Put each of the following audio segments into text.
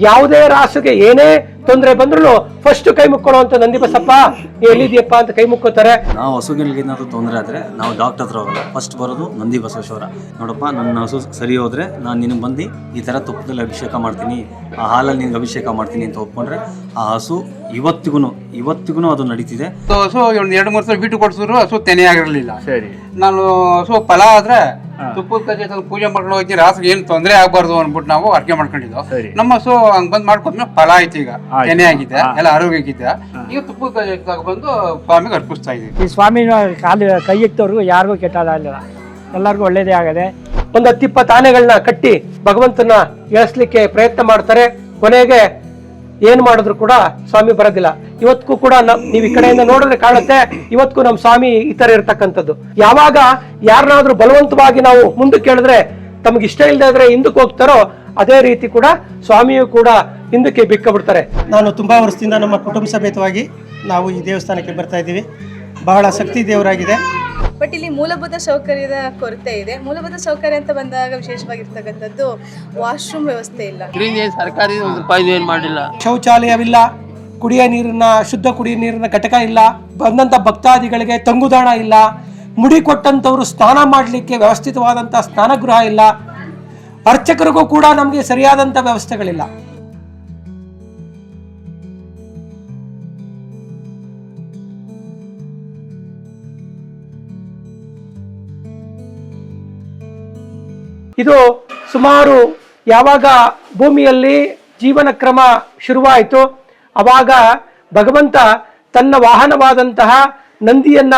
ಯಾವುದೇ ರಾಸುಗೆ ಏನೇ ತೊಂದರೆ ಬಂದ್ರು ಫಸ್ಟ್ ಕೈ ಮುಕ್ಕೊಳ್ಳುವಂತ ನಂದಿ ಬಸಪ್ಪ ಎಲ್ಲಿದ್ಯಪ್ಪ ಅಂತ ಕೈ ಮುಕ್ಕೋತಾರೆ. ನಾವು ಹಸುಗಳಿಗೆ ಏನಾದ್ರು ತೊಂದರೆ ಆದ್ರೆ ನಾವು ಡಾಕ್ಟರ್ ಹತ್ರ ಹೋಗಲ್ಲ, ಫಸ್ಟ್ ಬರೋದು ನಂದಿ ಬಸವೇಶ್ವರ. ನೋಡಪ್ಪ, ನನ್ನ ಹಸು ಸರಿ ಹೋದ್ರೆ ನಾನು ನಿನಗೆ ಬಂದು ಈ ತರ ತುಪ್ಪದಲ್ಲಿ ಅಭಿಷೇಕ ಮಾಡ್ತೀನಿ, ಆ ಹಾಲಲ್ಲಿ ನಿನ್ಗೆ ಅಭಿಷೇಕ ಮಾಡ್ತೀನಿ ಅಂತ ಒಪ್ಕೊಂಡ್ರೆ ಆ ಹಸು ಇವತ್ತಿಗೂ ಅದು ನಡೀತಿದೆ. ಹಸು ಒಂದು 2-3 ಸಲ ಬಿಟ್ಟು ಕೊಡ್ಸಿದ್ರು ಹಸು ತೆನೆ ಆಗಿರಲಿಲ್ಲ. ನಾನು ಹಸು ಫಲ ಆದ್ರೆ ತುಪ್ಪದ ಕಜೆ ಪೂಜೆ ಮಾಡ್ಕೊಂಡು ಹೋಗಿ ರಾಸಿಗೆ ಏನು ತೊಂದರೆ ಆಗ್ಬಾರ್ದು ಅಂದ್ಬಿಟ್ಟು ನಾವು ಅರ್ಕೆ ಮಾಡ್ಕೊಂಡಿದ್ದು. ನಮ್ಮ ಹಸು ಹಂಗ್ ಬಂದ್ ಮಾಡ್ಕೊಂಡ್ಮೇಲೆ ಫಲ ಆಯ್ತು, ಈಗ ತೆನೆ ಆಗಿದೆ, ಎಲ್ಲ ಆರೋಗ್ಯ ಆಗಿದೆ. ಈಗ ತುಪ್ಪದ ಕಜೆ ತಗೊಂಡ್ಬಂದು ಸ್ವಾಮಿಗೆ ಅರ್ಪಿಸ್ತಾ ಇದೀವಿ. ಈ ಸ್ವಾಮಿ ಕಾಲು ಕೈ ಇಟ್ಟವ್ರಿಗೂ ಯಾರಿಗೂ ಕೆಟ್ಟಲ್ಲ, ಎಲ್ಲರಿಗೂ ಒಳ್ಳೇದೇ ಆಗದೆ. ಒಂದು 10-20 ಆನೆಗಳನ್ನ ಕಟ್ಟಿ ಭಗವಂತನ ಇಳಿಸ್ಲಿಕ್ಕೆ ಪ್ರಯತ್ನ ಮಾಡ್ತಾರೆ. ಕೊನೆಗೆ ಏನ್ ಮಾಡಿದ್ರು ಕೂಡ ಸ್ವಾಮಿ ಬರೋದಿಲ್ಲ. ಇವತ್ತಿಗೂ ಕೂಡ ನೀವು ಈ ಕಡೆಯಿಂದ ನೋಡಿದ್ರೆ ಕಾಣುತ್ತೆ, ಇವತ್ತಿಗೂ ನಮ್ಮ ಸ್ವಾಮಿ ಈ ತರ ಇರ್ತಕ್ಕಂಥದ್ದು. ಯಾವಾಗ ಯಾರನ್ನಾದ್ರೂ ಬಲವಂತವಾಗಿ ನಾವು ಮುಂದಕ್ಕೆ ಕೇಳಿದ್ರೆ ತಮ್ಗೆ ಇಷ್ಟ ಇಲ್ಲದೆ ಇದ್ರೆ ಹಿಂದಕ್ಕೆ ಹೋಗ್ತಾರೋ, ಅದೇ ರೀತಿ ಕೂಡ ಸ್ವಾಮಿಯು ಕೂಡ ಹಿಂದಕ್ಕೆ ಬಿಕ್ಕ ಬಿಡ್ತಾರೆ. ನಾನು ತುಂಬಾ ವರ್ಷದಿಂದ ನಮ್ಮ ಕುಟುಂಬ ಸಮೇತವಾಗಿ ನಾವು ಈ ದೇವಸ್ಥಾನಕ್ಕೆ ಬರ್ತಾ ಇದ್ದೀವಿ. ಬಹಳ ಶಕ್ತಿ ದೇವರಾಗಿದೆ. ಬಟ್ ಇಲ್ಲಿ ಮೂಲಭೂತ ಸೌಕರ್ಯದ ಕೊರತೆ ಇದೆ. ಮೂಲಭೂತ ಸೌಕರ್ಯ ಅಂತ ಬಂದಾಗ ವಿಶೇಷವಾಗಿರ್ತಕ್ಕಂಥದ್ದು ವಾಶ್ರೂಮ್ ವ್ಯವಸ್ಥೆ ಇಲ್ಲ. ಸರ್ಕಾರಿ ಏನು ಮಾಡಿಲ್ಲ, ಶೌಚಾಲಯವಿಲ್ಲ, ಕುಡಿಯ ನೀರಿನ ಶುದ್ಧ ಕುಡಿಯ ನೀರಿನ ಘಟಕ ಇಲ್ಲ, ಬಂದಂತ ಭಕ್ತಾದಿಗಳಿಗೆ ತಂಗುದಾಣ ಇಲ್ಲ, ಮುಡಿ ಕೊಟ್ಟಂತವ್ರು ಸ್ನಾನ ಮಾಡಲಿಕ್ಕೆ ವ್ಯವಸ್ಥಿತವಾದಂಥ ಸ್ನಾನಗೃಹ ಇಲ್ಲ, ಅರ್ಚಕರಿಗೂ ಕೂಡ ನಮಗೆ ಸರಿಯಾದಂಥ ವ್ಯವಸ್ಥೆಗಳಿಲ್ಲ. ಇದು ಸುಮಾರು ಯಾವಾಗ ಭೂಮಿಯಲ್ಲಿ ಜೀವನ ಕ್ರಮ ಶುರುವಾಯಿತು, ಅವಾಗ ಭಗವಂತ ತನ್ನ ವಾಹನವಾದಂತಹ ನಂದಿಯನ್ನ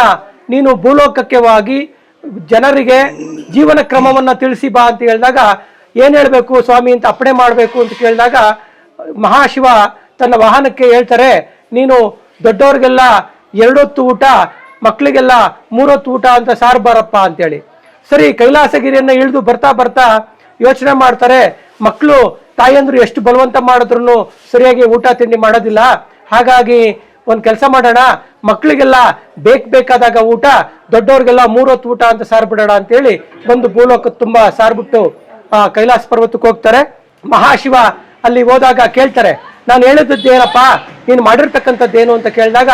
ನೀನು ಭೂಲೋಕಕ್ಕೆ ಹೋಗಿ ಜನರಿಗೆ ಜೀವನ ಕ್ರಮವನ್ನ ತಿಳಿಸಿ ಬಾ ಅಂತ ಹೇಳಿದಾಗ ಏನ್ ಹೇಳ್ಬೇಕು ಸ್ವಾಮಿ ಅಂತ ಅಪ್ಪಣೆ ಮಾಡಬೇಕು ಅಂತ ಕೇಳಿದಾಗ ಮಹಾಶಿವ ತನ್ನ ವಾಹನಕ್ಕೆ ಹೇಳ್ತಾರೆ, ನೀನು ದೊಡ್ಡವ್ರಿಗೆಲ್ಲ 2 ಹೊತ್ತು ಊಟ, ಮಕ್ಕಳಿಗೆಲ್ಲ 3 ಹೊತ್ತು ಊಟ ಅಂತ ಸಾರು ಬಾರಪ್ಪ ಅಂತೇಳಿ. ಸರಿ, ಕೈಲಾಸಗಿರಿಯನ್ನ ಇಳಿದು ಬರ್ತಾ ಬರ್ತಾ ಯೋಚನೆ ಮಾಡ್ತಾರೆ, ಮಕ್ಕಳು ತಾಯಂದ್ರು ಎಷ್ಟು ಬಲವಂತ ಮಾಡಿದ್ರು ಸರಿಯಾಗಿ ಊಟ ತಿಂಡಿ ಮಾಡೋದಿಲ್ಲ, ಹಾಗಾಗಿ ಒಂದ್ ಕೆಲಸ ಮಾಡೋಣ, ಮಕ್ಕಳಿಗೆಲ್ಲ ಬೇಕಾದಾಗ ಊಟ, ದೊಡ್ಡವ್ರಿಗೆಲ್ಲ 3 ಹೊತ್ತು ಊಟ ಅಂತ ಸಾರ್ಬಿಡೋಣ ಅಂತೇಳಿ ಬಂದು ಭೂಲೋಕ ತುಂಬಾ ಸಾರ್ಬಿಟ್ಟು ಕೈಲಾಸ ಪರ್ವತಕ್ಕೆ ಹೋಗ್ತಾರೆ. ಮಹಾಶಿವ ಅಲ್ಲಿ ಹೋದಾಗ ಕೇಳ್ತಾರೆ, ನಾನು ಹೇಳಿದ್ದೇನಪ್ಪ, ನೀನು ಮಾಡಿರ್ತಕ್ಕಂಥದ್ದೇನು ಅಂತ ಕೇಳಿದಾಗ,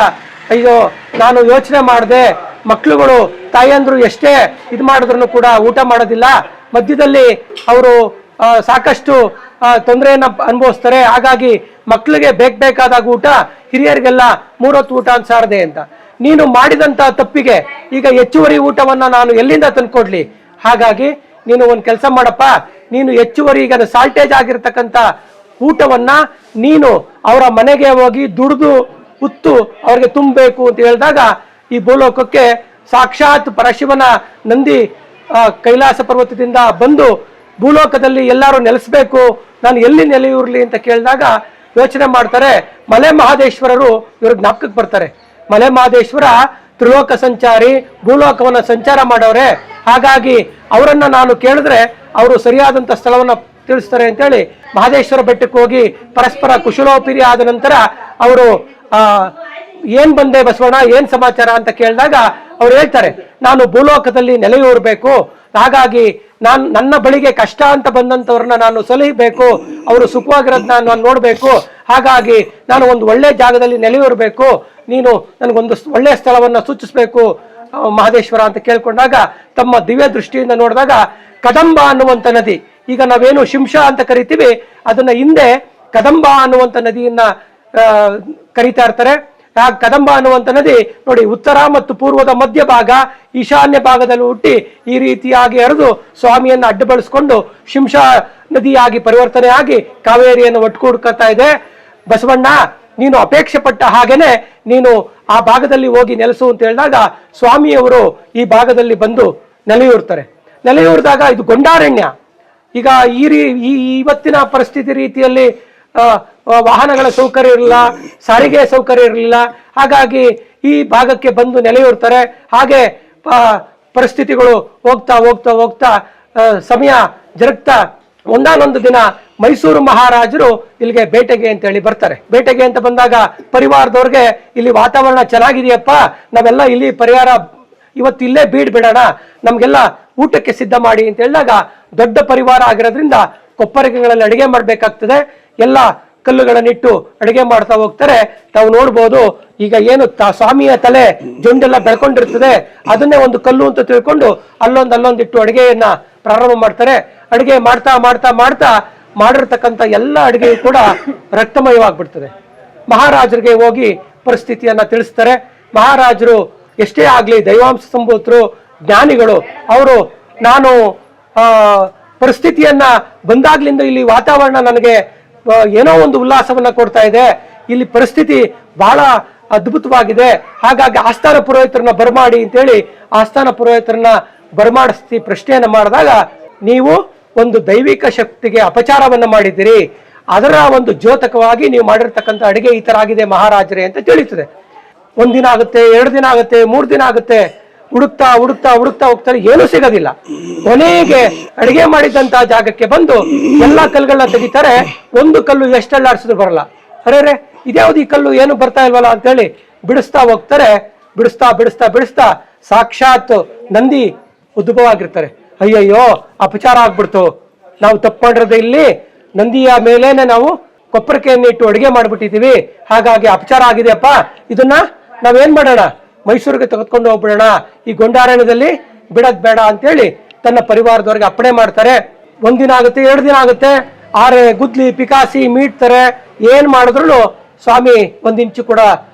ಅಯ್ಯೋ ನಾನು ಯೋಚನೆ ಮಾಡಿದೆ, ಮಕ್ಕಳುಗಳು ತಾಯಂದ್ರು ಎಷ್ಟೇ ಇದು ಮಾಡಿದ್ರು ಕೂಡ ಊಟ ಮಾಡೋದಿಲ್ಲ, ಮಧ್ಯದಲ್ಲಿ ಅವರು ಸಾಕಷ್ಟು ತೊಂದರೆಯನ್ನ ಅನುಭವಿಸ್ತಾರೆ, ಹಾಗಾಗಿ ಮಕ್ಕಳಿಗೆ ಬೇಕಾದಾಗ ಊಟ, ಹಿರಿಯರಿಗೆಲ್ಲ 3 ಹೊತ್ತು ಊಟ ಅಂತ ಸಾರದೆ ಅಂತ. ನೀನು ಮಾಡಿದಂತ ತಪ್ಪಿಗೆ ಈಗ ಹೆಚ್ಚುವರಿ ಊಟವನ್ನ ನಾನು ಎಲ್ಲಿಂದ ತಂದ್ಕೊಡ್ಲಿ? ಹಾಗಾಗಿ ನೀನು ಒಂದು ಕೆಲಸ ಮಾಡಪ್ಪ, ನೀನು ಹೆಚ್ಚುವರಿ ಈಗ ಸಾಲ್ಟೇಜ್ ಆಗಿರ್ತಕ್ಕಂಥ ಊಟವನ್ನ ನೀನು ಅವರ ಮನೆಗೆ ಹೋಗಿ ದುಡಿದು ಉತ್ತು ಅವ್ರಿಗೆ ತುಂಬಬೇಕು ಅಂತ ಹೇಳಿದಾಗ ಈ ಭೂಲೋಕಕ್ಕೆ ಸಾಕ್ಷಾತ್ ಪರಶಿವನ ನಂದಿ ಕೈಲಾಸ ಪರ್ವತದಿಂದ ಬಂದು ಭೂಲೋಕದಲ್ಲಿ ಎಲ್ಲರೂ ನೆಲೆಸಬೇಕು, ನಾನು ಎಲ್ಲಿ ನೆಲೆಯೂರ್ಲಿ ಅಂತ ಕೇಳಿದಾಗ ಯೋಚನೆ ಮಾಡ್ತಾರೆ. ಮಲೆ ಮಹದೇಶ್ವರರು ಇವ್ರ ಜ್ಞಾಪಕಕ್ಕೆ ಬರ್ತಾರೆ. ಮಲೆ ಮಹದೇಶ್ವರ ತ್ರಿಲೋಕ ಸಂಚಾರಿ, ಭೂಲೋಕವನ್ನ ಸಂಚಾರ ಮಾಡವ್ರೆ, ಹಾಗಾಗಿ ಅವರನ್ನ ನಾನು ಕೇಳಿದ್ರೆ ಅವರು ಸರಿಯಾದಂಥ ಸ್ಥಳವನ್ನ ತಿಳಿಸ್ತಾರೆ ಅಂತೇಳಿ ಮಹದೇಶ್ವರ ಬೆಟ್ಟಕ್ಕೆ ಹೋಗಿ ಪರಸ್ಪರ ಕುಶಲೋಪರಿ ಆದ ನಂತರ ಅವರು ಏನ್ ಬಂದೆ ಬಸವಣ್ಣ, ಏನ್ ಸಮಾಚಾರ ಅಂತ ಕೇಳಿದಾಗ ಅವ್ರು ಹೇಳ್ತಾರೆ, ನಾನು ಭೂಲೋಕದಲ್ಲಿ ನೆಲೆಯೂರ್ಬೇಕು, ಹಾಗಾಗಿ ನನ್ನ ಬಳಿಗೆ ಕಷ್ಟ ಅಂತ ಬಂದಂಥವ್ರನ್ನ ನಾನು ಸಲಹಬೇಕು, ಅವರು ಸುಖವಾಗಿರೋದನ್ನ ನಾನು ನೋಡ್ಬೇಕು, ಹಾಗಾಗಿ ನಾನು ಒಂದು ಒಳ್ಳೆ ಜಾಗದಲ್ಲಿ ನೆಲೆಯೂರ್ಬೇಕು, ನೀನು ನನಗೊಂದು ಒಳ್ಳೆಯ ಸ್ಥಳವನ್ನ ಸೂಚಿಸ್ಬೇಕು ಮಹದೇಶ್ವರ ಅಂತ ಕೇಳ್ಕೊಂಡಾಗ ತಮ್ಮ ದಿವ್ಯ ದೃಷ್ಟಿಯಿಂದ ನೋಡಿದಾಗ ಕದಂಬ ಅನ್ನುವಂಥ ನದಿ, ಈಗ ನಾವೇನು ಶಿಂಷ ಅಂತ ಕರಿತೀವಿ, ಅದನ್ನ ಹಿಂದೆ ಕದಂಬ ಅನ್ನುವಂಥ ನದಿಯನ್ನ ಕರೀತಾ ಇರ್ತಾರೆ. ಆ ಕದಂಬ ಅನ್ನುವಂಥ ನದಿ ನೋಡಿ, ಉತ್ತರ ಮತ್ತು ಪೂರ್ವದ ಮಧ್ಯ ಭಾಗ, ಈಶಾನ್ಯ ಭಾಗದಲ್ಲಿ ಹುಟ್ಟಿ ಈ ರೀತಿಯಾಗಿ ಹರಿದು ಸ್ವಾಮಿಯನ್ನ ಅಡ್ಡಬಳಿಸ್ಕೊಂಡು ಶಿಂಷಾ ನದಿಯಾಗಿ ಪರಿವರ್ತನೆ ಆಗಿ ಕಾವೇರಿಯನ್ನು ಒಟ್ಟುಗೂಡ್ಕೊತಾ ಇದೆ. ಬಸವಣ್ಣ, ನೀನು ಅಪೇಕ್ಷೆ ಪಟ್ಟ ಹಾಗೇನೆ ನೀನು ಆ ಭಾಗದಲ್ಲಿ ಹೋಗಿ ನೆಲೆಸು ಅಂತ ಹೇಳಿದಾಗ ಸ್ವಾಮಿಯವರು ಈ ಭಾಗದಲ್ಲಿ ಬಂದು ನೆಲೆಯೂರ್ತಾರೆ. ನೆಲೆಯೂರಿದಾಗ ಇದು ಗೊಂಡಾರಣ್ಯ. ಈಗ ಇವತ್ತಿನ ಪರಿಸ್ಥಿತಿ ರೀತಿಯಲ್ಲಿ ವಾಹನಗಳ ಸೌಕರ್ಯ ಇರಲಿಲ್ಲ, ಸಾರಿಗೆ ಸೌಕರ್ಯ ಇರಲಿಲ್ಲ, ಹಾಗಾಗಿ ಈ ಭಾಗಕ್ಕೆ ಬಂದು ನೆಲೆಯೂರ್ತಾರೆ. ಹಾಗೆ ಪರಿಸ್ಥಿತಿಗಳು ಹೋಗ್ತಾ ಹೋಗ್ತಾ ಹೋಗ್ತಾ ಸಮಯ ಜರುಗ್ತಾ ಒಂದಾನೊಂದು ದಿನ ಮೈಸೂರು ಮಹಾರಾಜರು ಇಲ್ಲಿಗೆ ಬೇಟೆಗೆ ಅಂತ ಹೇಳಿ ಬರ್ತಾರೆ. ಬೇಟೆಗೆ ಅಂತ ಬಂದಾಗ ಪರಿವಾರದವ್ರಿಗೆ ಇಲ್ಲಿ ವಾತಾವರಣ ಚೆನ್ನಾಗಿದೆಯಪ್ಪ, ನಾವೆಲ್ಲ ಇಲ್ಲಿ ಪರಿಹಾರ ಇವತ್ತು ಇಲ್ಲೇ ಬಿಡೋಣ, ನಮ್ಗೆಲ್ಲ ಊಟಕ್ಕೆ ಸಿದ್ಧ ಮಾಡಿ ಅಂತ ಹೇಳಿದಾಗ ದೊಡ್ಡ ಪರಿವಾರ ಆಗಿರೋದ್ರಿಂದ ಕೊಪ್ಪರಿಗೆಗಳಲ್ಲಿ ಅಡಿಗೆ ಮಾಡಬೇಕಾಗ್ತದೆ. ಎಲ್ಲ ಕಲ್ಲುಗಳನ್ನಿಟ್ಟು ಅಡುಗೆ ಮಾಡ್ತಾ ಹೋಗ್ತಾರೆ. ತಾವು ನೋಡ್ಬೋದು, ಈಗ ಏನು ಸ್ವಾಮಿಯ ತಲೆ ಜೊಂಡೆಲ್ಲ ಬೆಳ್ಕೊಂಡಿರ್ತದೆ, ಅದನ್ನೇ ಒಂದು ಕಲ್ಲು ಅಂತ ತಿಳ್ಕೊಂಡು ಅಲ್ಲೊಂದಿಟ್ಟು ಅಡುಗೆಯನ್ನ ಪ್ರಾರಂಭ ಮಾಡ್ತಾರೆ. ಅಡುಗೆ ಮಾಡ್ತಾ ಮಾಡ್ತಾ ಮಾಡ್ತಾ ಮಾಡಿರ್ತಕ್ಕಂಥ ಎಲ್ಲ ಅಡುಗೆಯು ಕೂಡ ರಕ್ತಮಯವಾಗ್ಬಿಡ್ತದೆ. ಮಹಾರಾಜರಿಗೆ ಹೋಗಿ ಪರಿಸ್ಥಿತಿಯನ್ನ ತಿಳಿಸ್ತಾರೆ. ಮಹಾರಾಜರು ಎಷ್ಟೇ ಆಗ್ಲಿ ದೈವಾಂಶ ಸಂಭೂತರು, ಜ್ಞಾನಿಗಳು, ಅವರು ನಾನು ಪರಿಸ್ಥಿತಿಯನ್ನ ಬಂದಾಗ್ಲಿಂದ ಇಲ್ಲಿ ವಾತಾವರಣ ನನಗೆ ಏನೋ ಒಂದು ಉಲ್ಲಾಸವನ್ನ ಕೊಡ್ತಾ ಇದೆ, ಇಲ್ಲಿ ಪರಿಸ್ಥಿತಿ ಬಹಳ ಅದ್ಭುತವಾಗಿದೆ, ಹಾಗಾಗಿ ಆಸ್ಥಾನ ಪುರೋಹಿತರನ್ನ ಬರಮಾಡಿ ಅಂತೇಳಿ ಆಸ್ಥಾನ ಪುರೋಹಿತರನ್ನ ಬರಮಾಡಿಸಿ ಪ್ರಶ್ನೆಯನ್ನ ಮಾಡಿದಾಗ, ನೀವು ಒಂದು ದೈವಿಕ ಶಕ್ತಿಗೆ ಅಪಚಾರವನ್ನ ಮಾಡಿದ್ದೀರಿ, ಅದರ ಒಂದು ದ್ಯೋತಕವಾಗಿ ನೀವು ಮಾಡಿರ್ತಕ್ಕಂಥ ಅಡಿಗೆ ಈ ತರ ಆಗಿದೆ ಮಹಾರಾಜರೇ ಅಂತ ತಿಳಿಯುತ್ತದೆ. ಒಂದಿನ ಆಗುತ್ತೆ, 2 ದಿನ ಆಗುತ್ತೆ, 3 ದಿನ ಆಗುತ್ತೆ, ಹುಡುಕ್ತಾ ಹುಡುಕ್ತಾ ಹುಡುಕ್ತಾ ಹೋಗ್ತಾರೆ, ಏನೂ ಸಿಗೋದಿಲ್ಲ. ಕೊನೆಗೆ ಅಡಿಗೆ ಮಾಡಿದಂತಹ ಜಾಗಕ್ಕೆ ಬಂದು ಎಲ್ಲಾ ಕಲ್ಲುಗಳನ್ನ ತೆಗಿತಾರೆ. ಒಂದು ಕಲ್ಲು ಎಷ್ಟೆಲ್ಲಾಡ್ಸಿದ್ರು ಬರಲ್ಲ. ಅರೆ ಇದ್ಯಾವ್ದು ಈ ಕಲ್ಲು, ಏನು ಬರ್ತಾ ಇಲ್ವಲ್ಲ ಅಂತೇಳಿ ಬಿಡಿಸ್ತಾ ಹೋಗ್ತಾರೆ. ಬಿಡಿಸ್ತಾ ಬಿಡಿಸ್ತಾ ಬಿಡಿಸ್ತಾ ಸಾಕ್ಷಾತ್ ನಂದಿ ಉದ್ಭವ ಆಗಿರ್ತಾರೆ. ಅಯ್ಯಯ್ಯೋ, ಅಪಚಾರ ಆಗ್ಬಿಡ್ತು, ನಾವು ತಪ್ಪು ಮಾಡಿರೋದು, ಇಲ್ಲಿ ನಂದಿಯ ಮೇಲೇನೆ ನಾವು ಕೊಪ್ಪರಿಕೆಯನ್ನು ಇಟ್ಟು ಅಡುಗೆ ಮಾಡ್ಬಿಟ್ಟಿದೀವಿ, ಹಾಗಾಗಿ ಅಪಚಾರ ಆಗಿದೆಯಪ್ಪ, ಇದನ್ನ ನಾವೇನ್ ಮಾಡೋಣ, ಮೈಸೂರಿಗೆ ತೆಗೆದುಕೊಂಡು ಹೋಗ್ಬಿಡೋಣ, ಈ ಗೊಂಡಾರಣ್ಯದಲ್ಲಿ ಬಿಡೋದ್ ಬೇಡ ಅಂತೇಳಿ ತನ್ನ ಪರಿವಾರದವರಿಗೆ ಅಪ್ಪಣೆ ಮಾಡ್ತಾರೆ. 1 ದಿನ ಆಗುತ್ತೆ, 2 ದಿನ ಆಗುತ್ತೆ, ಆರೆ ಗುದ್ಲಿ ಪಿಕಾಸಿ ಮೀಟ್ತಾರೆ, ಏನ್ ಮಾಡಿದ್ರು ಸ್ವಾಮಿ 1 ಇಂಚು ಕೂಡ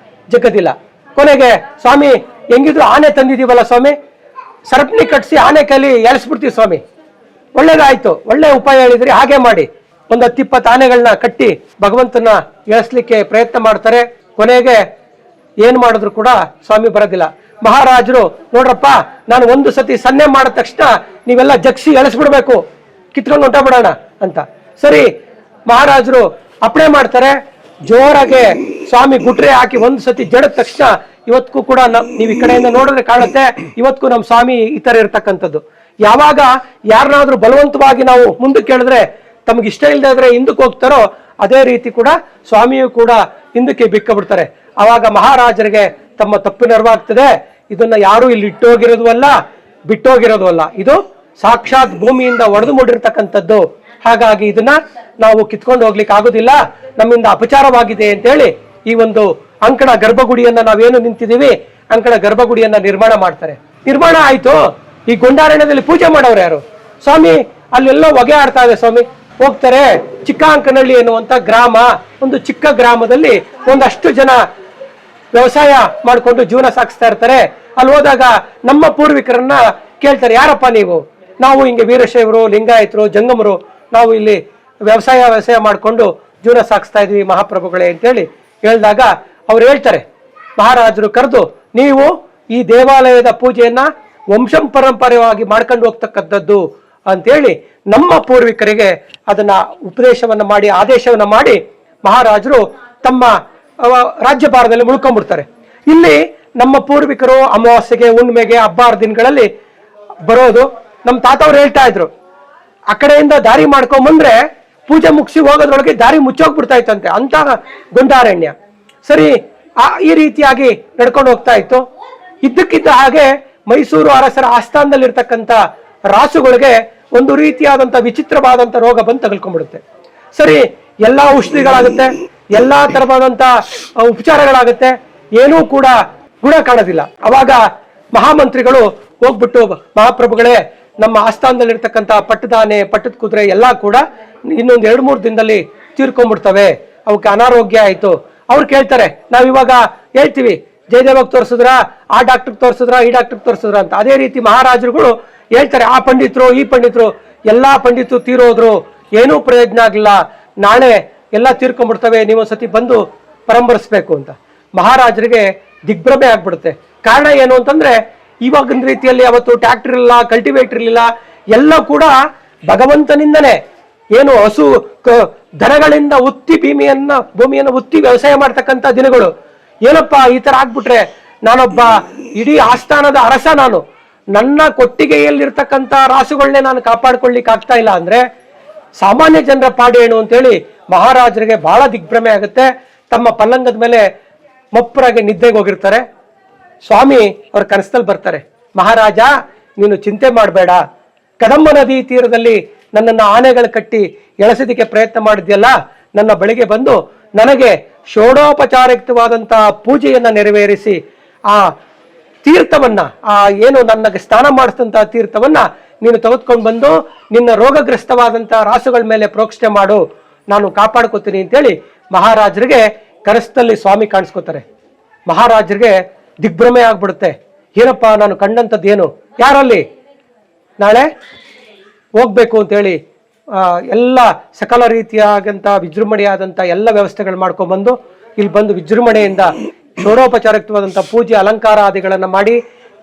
ಜಗ್ಗದಿಲ್ಲ. ಕೊನೆಗೆ ಸ್ವಾಮಿ ಹೆಂಗಿದ್ರು ಆನೆ ತಂದಿದೀವಲ್ಲ ಸ್ವಾಮಿ, ಸರಪಣಿ ಕಟ್ಸಿ ಆನೆ ಕೈಲಿ ಎಳಿಸ್ಬಿಡ್ತೀವಿ ಸ್ವಾಮಿ, ಒಳ್ಳೇದಾಯ್ತು, ಒಳ್ಳೆ ಉಪಾಯ ಹೇಳಿದ್ರಿ, ಹಾಗೆ ಮಾಡಿ. 10-20 ಆನೆಗಳನ್ನ ಕಟ್ಟಿ ಭಗವಂತನ ಎಳಿಸ್ಲಿಕ್ಕೆ ಪ್ರಯತ್ನ ಮಾಡ್ತಾರೆ. ಕೊನೆಗೆ ಏನ್ ಮಾಡಿದ್ರು ಕೂಡ ಸ್ವಾಮಿ ಬರೋದಿಲ್ಲ. ಮಹಾರಾಜರು, ನೋಡ್ರಪ್ಪ, ನಾನು ಒಂದು ಸತಿ ಸನ್ನೆ ಮಾಡಿದ ತಕ್ಷಣ ನೀವೆಲ್ಲ ಜಗ್ಸಿ ಎಳಿಸ್ಬಿಡ್ಬೇಕು, ಕಿತ್ಕೊಂಡು ಹೊಂಟೋಗ್ಬಿಡೋಣ ಅಂತ. ಸರಿ, ಮಹಾರಾಜರು ಅಪ್ಪಣೆ ಮಾಡ್ತಾರೆ. ಜೋರಾಗೆ ಸ್ವಾಮಿ ಗುಟ್ರೆ ಹಾಕಿ ಒಂದು ಸತಿ ಜಡದ ತಕ್ಷಣ, ಇವತ್ತಿಗೂ ಕೂಡ ನೀವು ಈ ಕಡೆಯಿಂದ ನೋಡಿದ್ರೆ ಕಾಣುತ್ತೆ, ಇವತ್ತಿಗೂ ನಮ್ಮ ಸ್ವಾಮಿ ಈ ತರ ಇರ್ತಕ್ಕಂಥದ್ದು. ಯಾವಾಗ ಯಾರನ್ನಾದ್ರೂ ಬಲವಂತವಾಗಿ ನಾವು ಮುಂದಕ್ಕೆ ಹೇಳಿದ್ರೆ ತಮ್ಗೆ ಇಷ್ಟ ಇಲ್ಲದೆ ಇದ್ರೆ ಹಿಂದಕ್ಕೆ ಹೋಗ್ತಾರೋ, ಅದೇ ರೀತಿ ಕೂಡ ಸ್ವಾಮಿಯು ಕೂಡ ಹಿಂದಕ್ಕೆ ಬಿಕ್ಕ ಬಿಡ್ತಾರೆ. ಆವಾಗ ಮಹಾರಾಜರಿಗೆ ತಮ್ಮ ತಪ್ಪಿನ ಅರಿವಾಗ್ತದೆ. ಇದನ್ನ ಯಾರು ಇಲ್ಲಿ ಇಟ್ಟೋಗಿರೋದು ಅಲ್ಲ, ಬಿಟ್ಟೋಗಿರೋದು ಅಲ್ಲ, ಇದು ಸಾಕ್ಷಾತ್ ಭೂಮಿಯಿಂದ ಒಡೆದು ಮೂಡಿರ್ತಕ್ಕಂಥದ್ದು. ಹಾಗಾಗಿ ಇದನ್ನ ನಾವು ಕಿತ್ಕೊಂಡು ಹೋಗ್ಲಿಕ್ಕೆ ಆಗೋದಿಲ್ಲ, ನಮ್ಮಿಂದ ಅಪಚಾರವಾಗಿದೆ ಅಂತೇಳಿ ಈ ಒಂದು ಅಂಕಣ ಗರ್ಭಗುಡಿಯನ್ನ ನಾವೇನು ನಿಂತಿದ್ದೀವಿ, ಅಂಕಣ ಗರ್ಭಗುಡಿಯನ್ನ ನಿರ್ಮಾಣ ಮಾಡ್ತಾರೆ. ನಿರ್ಮಾಣ ಆಯ್ತು. ಈ ಗೊಂಡಾರಣ್ಯದಲ್ಲಿ ಪೂಜೆ ಮಾಡೋರು ಯಾರು? ಸ್ವಾಮಿ ಅಲ್ಲೆಲ್ಲೋ ಹೊಗೆ ಆಡ್ತಾ ಇದೆ ಸ್ವಾಮಿ. ಹೋಗ್ತಾರೆ, ಚಿಕ್ಕ ಅಂಕನಹಳ್ಳಿ ಎನ್ನುವಂತ ಗ್ರಾಮ, ಒಂದು ಚಿಕ್ಕ ಗ್ರಾಮದಲ್ಲಿ ಒಂದಷ್ಟು ಜನ ವ್ಯವಸಾಯ ಮಾಡಿಕೊಂಡು ಜೀವನ ಸಾಗಿಸ್ತಾ ಇರ್ತಾರೆ. ಅಲ್ಲಿ ಹೋದಾಗ ನಮ್ಮ ಪೂರ್ವಿಕರನ್ನ ಕೇಳ್ತಾರೆ, ಯಾರಪ್ಪ ನೀವು? ನಾವು ಹಿಂಗೆ ವೀರಶೈವರು, ಲಿಂಗಾಯತರು, ಜಂಗಮರು, ನಾವು ಇಲ್ಲಿ ವ್ಯವಸಾಯ ಮಾಡಿಕೊಂಡು ಜೀವನ ಸಾಗಿಸ್ತಾ ಇದೀವಿ ಮಹಾಪ್ರಭುಗಳೇ ಅಂತೇಳಿ ಹೇಳಿದಾಗ ಅವ್ರು ಹೇಳ್ತಾರೆ, ಮಹಾರಾಜರು ಕರೆದು, ನೀವು ಈ ದೇವಾಲಯದ ಪೂಜೆಯನ್ನ ವಂಶಂ ಪರಂಪರೆಯಾಗಿ ಮಾಡ್ಕೊಂಡು ಹೋಗ್ತಕ್ಕಂಥದ್ದು ಅಂತೇಳಿ ನಮ್ಮ ಪೂರ್ವಿಕರಿಗೆ ಅದನ್ನ ಉಪದೇಶವನ್ನ ಮಾಡಿ, ಆದೇಶವನ್ನ ಮಾಡಿ ಮಹಾರಾಜರು ತಮ್ಮ ರಾಜ್ಯಭಾರದಲ್ಲಿ ಮುಳ್ಕೊಂಡ್ಬಿಡ್ತಾರೆ. ಇಲ್ಲಿ ನಮ್ಮ ಪೂರ್ವಿಕರು ಅಮಾವಾಸ್ಯೆಗೆ, ಹುಣ್ಣಿಮೆಗೆ, ಹಬ್ಬ ದಿನಗಳಲ್ಲಿ ಬರೋದು. ನಮ್ಮ ತಾತವ್ರು ಹೇಳ್ತಾ ಇದ್ರು, ಆ ಕಡೆಯಿಂದ ದಾರಿ ಮಾಡ್ಕೊಂಬಂದ್ರೆ ಪೂಜೆ ಮುಗಿಸಿ ಹೋಗೋದ್ರೊಳಗೆ ದಾರಿ ಮುಚ್ಚೋಗ್ಬಿಡ್ತಾ ಇತ್ತಂತೆ, ಅಂತ ಗೊಂಡಾರಣ್ಯ. ಸರಿ, ಈ ರೀತಿಯಾಗಿ ನಡ್ಕೊಂಡು ಹೋಗ್ತಾ ಇತ್ತು. ಇದ್ದಕ್ಕಿದ್ದ ಹಾಗೆ ಮೈಸೂರು ಅರಸರ ಆಸ್ಥಾನದಲ್ಲಿರ್ತಕ್ಕಂಥ ರಾಸುಗಳಿಗೆ ಒಂದು ರೀತಿಯಾದಂಥ ವಿಚಿತ್ರವಾದಂಥ ರೋಗ ಬಂದು ತಗಲ್ಕೊಂಡ್ಬಿಡುತ್ತೆ. ಸರಿ, ಎಲ್ಲಾ ಔಷಧಿಗಳಾಗುತ್ತೆ, ಎಲ್ಲಾ ತರವಾದಂಥ ಉಪಚಾರಗಳಾಗುತ್ತೆ, ಏನೂ ಕೂಡ ಗುಣ ಕಾಣೋದಿಲ್ಲ. ಅವಾಗ ಮಹಾಮಂತ್ರಿಗಳು ಹೋಗ್ಬಿಟ್ಟು, ಮಹಾಪ್ರಭುಗಳೇ, ನಮ್ಮ ಆಸ್ಥಾನದಲ್ಲಿರ್ತಕ್ಕಂಥ ಪಟ್ಟದಾನೆ, ಪಟ್ಟದ ಕುದುರೆ ಎಲ್ಲ ಕೂಡ ಇನ್ನೊಂದು 2-3 ದಿನದಲ್ಲಿ ತೀರ್ಕೊಂಡ್ಬಿಡ್ತವೆ, ಅವಕ್ಕೆ ಅನಾರೋಗ್ಯ ಆಯ್ತು. ಅವ್ರು ಕೇಳ್ತಾರೆ, ನಾವಿವಾಗ ಹೇಳ್ತೀವಿ, ಜಯದೇವಕ್ಕೆ ತೋರಿಸಿದ್ರ, ಆ ಡಾಕ್ಟರ್ಗೆ ತೋರಿಸಿದ್ರ, ಈ ಡಾಕ್ಟರ್ಗೆ ತೋರಿಸಿದ್ರ ಅಂತ. ಅದೇ ರೀತಿ ಮಹಾರಾಜರುಗಳು ಹೇಳ್ತಾರೆ, ಆ ಪಂಡಿತರು, ಈ ಪಂಡಿತರು, ಎಲ್ಲಾ ಪಂಡಿತರು ತೀರೋದ್ರು, ಏನೂ ಪ್ರಯೋಜನ ಆಗಲಿಲ್ಲ, ನಾಳೆ ಎಲ್ಲ ತೀರ್ಕೊಂಡ್ಬಿಡ್ತವೆ, ನೀವು ಸತಿ ಬಂದು ಪರಂಬರಿಸ್ಬೇಕು ಅಂತ. ಮಹಾರಾಜರಿಗೆ ದಿಗ್ಭ್ರಮೆ ಆಗ್ಬಿಡುತ್ತೆ. ಕಾರಣ ಏನು ಅಂತಂದ್ರೆ, ಇವಾಗಿನ ರೀತಿಯಲ್ಲಿ ಅವತ್ತು ಟ್ರ್ಯಾಕ್ಟರ್ ಇಲ್ಲ, ಕಲ್ಟಿವೇಟರ್ ಇರಲಿಲ್ಲ, ಎಲ್ಲ ಕೂಡ ಭಗವಂತನಿಂದನೇ, ಏನು ಹಸು ದನಗಳಿಂದ ಉತ್ತಿ ಭೂಮಿಯನ್ನು ಉತ್ತಿ ವ್ಯವಸಾಯ ಮಾಡ್ತಕ್ಕಂಥ ದಿನಗಳು. ಏನಪ್ಪಾ ಈ ತರ ಆಗ್ಬಿಟ್ರೆ, ನಾನೊಬ್ಬ ಇಡೀ ಆಸ್ಥಾನದ ಅರಸ, ನಾನು ನನ್ನ ಕೊಟ್ಟಿಗೆಯಲ್ಲಿರ್ತಕ್ಕಂಥ ರಾಸುಗಳನ್ನೇ ನಾನು ಕಾಪಾಡ್ಕೊಳ್ಲಿಕ್ಕೆ ಆಗ್ತಾ ಇಲ್ಲ ಅಂದ್ರೆ ಸಾಮಾನ್ಯ ಜನರ ಪಾಡೇನು ಅಂತೇಳಿ ಮಹಾರಾಜರಿಗೆ ಬಹಳ ದಿಗ್ಭ್ರಮೆ ಆಗುತ್ತೆ. ತಮ್ಮ ಪಲ್ಲಂಗದ ಮೇಲೆ ಮೊಪ್ಪರಾಗಿ ನಿದ್ದೆಗೆ ಹೋಗಿರ್ತಾರೆ. ಸ್ವಾಮಿ ಅವ್ರ ಕನಸದಲ್ಲಿ ಬರ್ತಾರೆ, ಮಹಾರಾಜ ನೀನು ಚಿಂತೆ ಮಾಡಬೇಡ, ಕದಂಬ ನದಿ ತೀರದಲ್ಲಿ ನನ್ನನ್ನು ಆನೆಗಳು ಕಟ್ಟಿ ಎಳೆಸೋದಕ್ಕೆ ಪ್ರಯತ್ನ ಮಾಡಿದ್ಯಲ್ಲ, ನನ್ನ ಬಳಿಗೆ ಬಂದು ನನಗೆ ಷೋಡೋಪಚಾರಯುಕ್ತವಾದಂತಹ ಪೂಜೆಯನ್ನ ನೆರವೇರಿಸಿ ಆ ತೀರ್ಥವನ್ನ, ಆ ಏನು ನನಗೆ ಸ್ನಾನ ಮಾಡಿಸಿದಂತಹ ತೀರ್ಥವನ್ನ ನೀನು ತೆಗೆದುಕೊಂಡು ಬಂದು ನಿನ್ನ ರೋಗಗ್ರಸ್ತವಾದಂತಹ ರಾಸುಗಳ ಮೇಲೆ ಪ್ರೋಕ್ಷಣೆ ಮಾಡು, ನಾನು ಕಾಪಾಡ್ಕೋತೀನಿ ಅಂತೇಳಿ ಮಹಾರಾಜರಿಗೆ ಕನಸಿನಲ್ಲಿ ಸ್ವಾಮಿ ಕಾಣಿಸ್ಕೋತಾರೆ. ಮಹಾರಾಜರಿಗೆ ದಿಗ್ಭ್ರಮೆ ಆಗ್ಬಿಡುತ್ತೆ. ಏನಪ್ಪ ನಾನು ಕಂಡಂಥದ್ದು ಏನು, ಯಾರಲ್ಲಿ ನಾಳೆ ಹೋಗ್ಬೇಕು ಅಂತೇಳಿ ಎಲ್ಲ ಸಕಲ ರೀತಿಯಾದಂಥ ವಿಜೃಂಭಣೆಯಾದಂಥ ಎಲ್ಲ ವ್ಯವಸ್ಥೆಗಳು ಮಾಡ್ಕೊಂಡ್ಬಂದು ಇಲ್ಲಿ ಬಂದು ವಿಜೃಂಭಣೆಯಿಂದ ಷೋಡೋಪಚಾರಯುಕ್ತವಾದಂಥ ಪೂಜೆ ಅಲಂಕಾರಾದಿಗಳನ್ನು ಮಾಡಿ